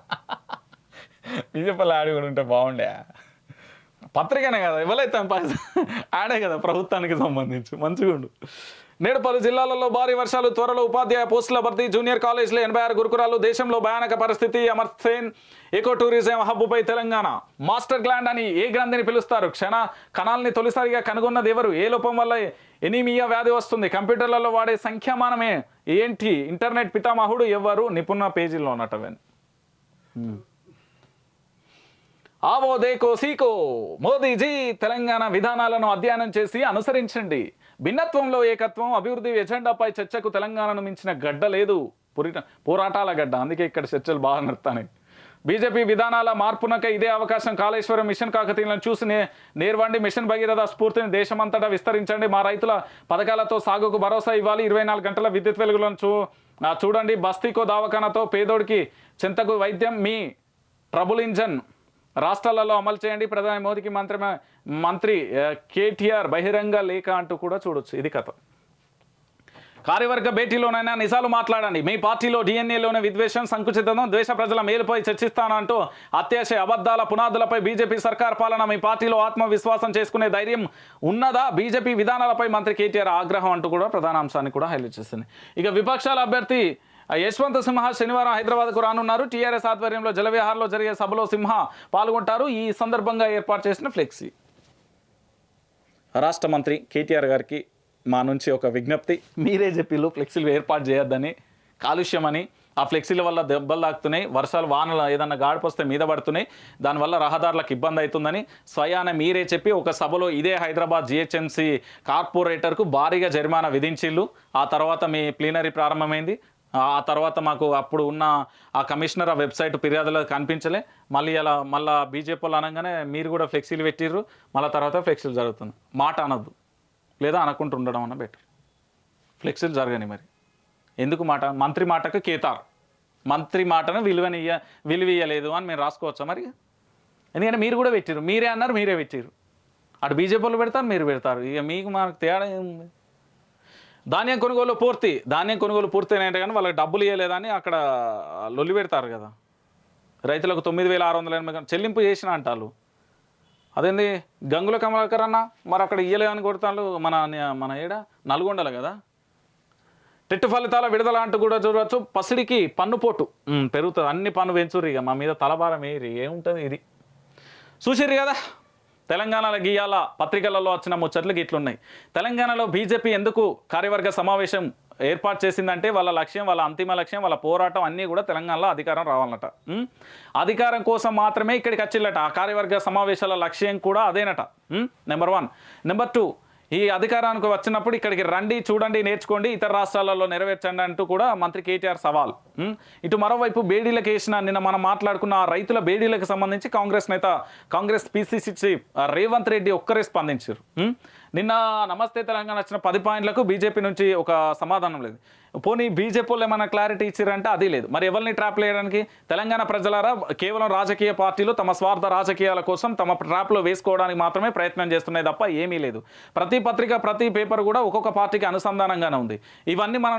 బీజేపీ వాళ్ళు యాడ్ కూడా ఉంటే బాగుండే. పత్రికనే కదా, ఎవరైతే ఆడే కదా ప్రభుత్వానికి సంబంధించి. మంచిగా ఉండు. నేడు పలు జిల్లాలలో భారీ వర్షాలు, త్వరలో ఉపాధ్యాయ పోస్టుల భర్తీ, జూనియర్ కాలేజీలో 86 గురుకురాలు, దేశంలో భయానక పరిస్థితి, అమర్సేన్ ఎకో టూరిజం హబ్బుపై తెలంగాణ. మాస్టర్ గ్లాండ్ అని ఏ గ్రంథిని పిలుస్తారు? కణాలని తొలిసారిగా కనుగొన్నది ఎవరు? ఏ లోపం వల్ల ఎనీమియా వ్యాధి వస్తుంది? కంప్యూటర్లలో వాడే సంఖ్యామానమే ఏంటి? ఇంటర్నెట్ పితామహుడు ఎవరు? నిపుణ పేజీలో ఉన్నటవని. ఆవో దేకో సీకో మోదీజీ, తెలంగాణ విధానాలను అధ్యయనం చేసి అనుసరించండి. భిన్నత్వంలో ఏకత్వం, అభివృద్ధి ఎజెండాపై చర్చకు తెలంగాణను మించిన గడ్డ లేదు. పోరాటాల గడ్డ, అందుకే ఇక్కడ చర్చలు బాగా నడుస్తాయి. బీజేపీ విధానాల మార్పునక ఇదే అవకాశం. కాళేశ్వరం మిషన్ కాకతీయులను చూసి నేర్వండి. మిషన్ భగీరథ స్ఫూర్తిని దేశమంతటా విస్తరించండి. మా రైతుల పథకాలతో సాగుకు భరోసా ఇవ్వాలి. 24 గంటల విద్యుత్ వెలుగులను చూడండి. బస్తీకో దవాఖానాతో పేదోడికి చింతకు వైద్యం. మీ ట్రబుల్ ఇంజన్ రాష్ట్రాలలో అమలు చేయండి. ప్రధాని మోదీకి మంత్రి కేటీఆర్ బహిరంగ లేఖ అంటూ కూడా చూడొచ్చు. ఇది కథ. కార్యవర్గ భేటీలోనైనా నిజాలు మాట్లాడండి. మీ పార్టీలో డిఎన్ఏలోనే విద్వేషం, సంకుచితం, ద్వేష, ప్రజల మేలుపై చర్చిస్తానంటూ అత్యాశ అబద్ధాల పునాదులపై బీజేపీ సర్కార్ పాలన. మీ పార్టీలో ఆత్మవిశ్వాసం చేసుకునే ధైర్యం ఉన్నదా? బీజేపీ విధానాలపై మంత్రి కేటీఆర్ ఆగ్రహం అంటూ కూడా ప్రధాన అంశాన్ని కూడా హైలైట్ చేస్తుంది. ఇక విపక్షాల అభ్యర్థి యశ్వంత్ సిన్హా శనివారం హైదరాబాద్కు రానున్నారు. టీఆర్ఎస్ ఆధ్వర్యంలో జలవిహార్లో జరిగే సభలో సిన్హా పాల్గొంటారు. ఈ సందర్భంగా ఏర్పాటు చేసిన ఫ్లెక్సీ. రాష్ట్ర మంత్రి కేటీఆర్ గారికి మా నుంచి ఒక విజ్ఞప్తి. మీరే చెప్పిళ్ళు ఫ్లెక్సీలు ఏర్పాటు చేయొద్దని, కాలుష్యమని. ఆ ఫ్లెక్సీల వల్ల దెబ్బలు తాకుతున్నాయి, వర్షాలు వానలు ఏదన్నా గాడిపోస్తే మీద పడుతున్నాయి, దానివల్ల రహదారులకు ఇబ్బంది అవుతుందని స్వయాన మీరే చెప్పి ఒక సభలో ఇదే హైదరాబాద్ జిహెచ్ఎంసీ కార్పొరేటర్కు భారీగా జరిమానా విధించిళ్ళు. ఆ తర్వాత మీ ప్లీనరీ ప్రారంభమైంది. ఆ తర్వాత మాకు అప్పుడు ఉన్న ఆ కమిషనర్ ఆ వెబ్సైట్ ఫిర్యాదులో కనిపించలే. మళ్ళీ బీజేపీ వాళ్ళు అనగానే మీరు కూడా ఫ్లెక్సీలు పెట్టిర్రు. మళ్ళీ తర్వాత ఫ్లెక్సీలు జరుగుతుంది. మాట అనద్దు, లేదా అనుకుంటూ ఉండడం అన్న బెటర్. ఫ్లెక్సీలు జరగని మరి ఎందుకు మాట? మంత్రి మాటకు కేతార్, మంత్రి మాటను విలువీయలేదు అని మేము రాసుకోవచ్చా మరి? ఎందుకంటే మీరు కూడా పెట్టిరు, మీరే అన్నారు, మీరే పెట్టిరు. అటు బీజేపీ వాళ్ళు పెడతారు, మీరు పెడతారు. ఇక మీకు మాకు తేడా ఏముంది? ధాన్యం కొనుగోలు పూర్తయినాయంటే కానీ వాళ్ళకి డబ్బులు ఇవ్వలేదని అక్కడ లొల్లి పెడతారు కదా. రైతులకు 9,680 చెల్లింపు చేసిన అంటారు. అదేంది గంగుల కమలాకర్ అన్న మరి అక్కడ ఇయ్యలేదని కొడతాను. మన ఏడ నల్గొండలు కదా. టెట్ ఫలితాల విడుదల అంటూ కూడా చూడవచ్చు. పసిడికి పన్నుపోటు పెరుగుతుంది. అన్ని పన్ను పెంచుర్రు. ఇక మా మీద తలభారం ఏముంటుంది? ఇది చూసిర్రు కదా. తెలంగాణలో గీయాల పత్రికలలో వచ్చిన ముచ్చట్లు ఇట్లున్నాయి. తెలంగాణలో బీజేపీ ఎందుకు కార్యవర్గ సమావేశం ఏర్పాటు చేసిందంటే వాళ్ళ లక్ష్యం, వాళ్ళ అంతిమ లక్ష్యం, వాళ్ళ పోరాటం అన్నీ కూడా తెలంగాణలో అధికారం రావాలన్నట. అధికారం కోసం మాత్రమే ఇక్కడికి వచ్చిల్లట. ఆ కార్యవర్గ సమావేశాల లక్ష్యం కూడా అదేనట. నెంబర్ 1. నెంబర్ 2, ఈ అధికారానికి వచ్చినప్పుడు ఇక్కడికి రండి, చూడండి, నేర్చుకోండి, ఇతర రాష్ట్రాలలో నెరవేర్చండి అంటూ కూడా మంత్రి కేటీఆర్ సవాల్. ఇటు మరోవైపు బేడీలకు వేసిన నిన్న మనం మాట్లాడుకున్న ఆ రైతుల బేడీలకు సంబంధించి కాంగ్రెస్ పిసిసి చీఫ్ రేవంత్ రెడ్డి ఒక్కరే స్పందించారు. నిన్న నమస్తే తెలంగాణ వచ్చిన 10 పాయింట్లకు బీజేపీ నుంచి ఒక సమాధానం లేదు. పోనీ బీజేపీ వాళ్ళు ఏమైనా క్లారిటీ ఇచ్చారంటే అది లేదు. మరి ఎవరిని ట్రాప్ వేయడానికి? తెలంగాణ ప్రజలారా కేవలం రాజకీయ పార్టీలు తమ స్వార్థ రాజకీయాల కోసం తమ ట్రాప్లో వేసుకోవడానికి మాత్రమే ప్రయత్నం చేస్తున్నాయి తప్ప ఏమీ లేదు. ప్రతి పత్రిక, ప్రతి పేపర్ కూడా ఒక్కొక్క పార్టీకి అనుసంధానంగానే ఉంది. ఇవన్నీ మనం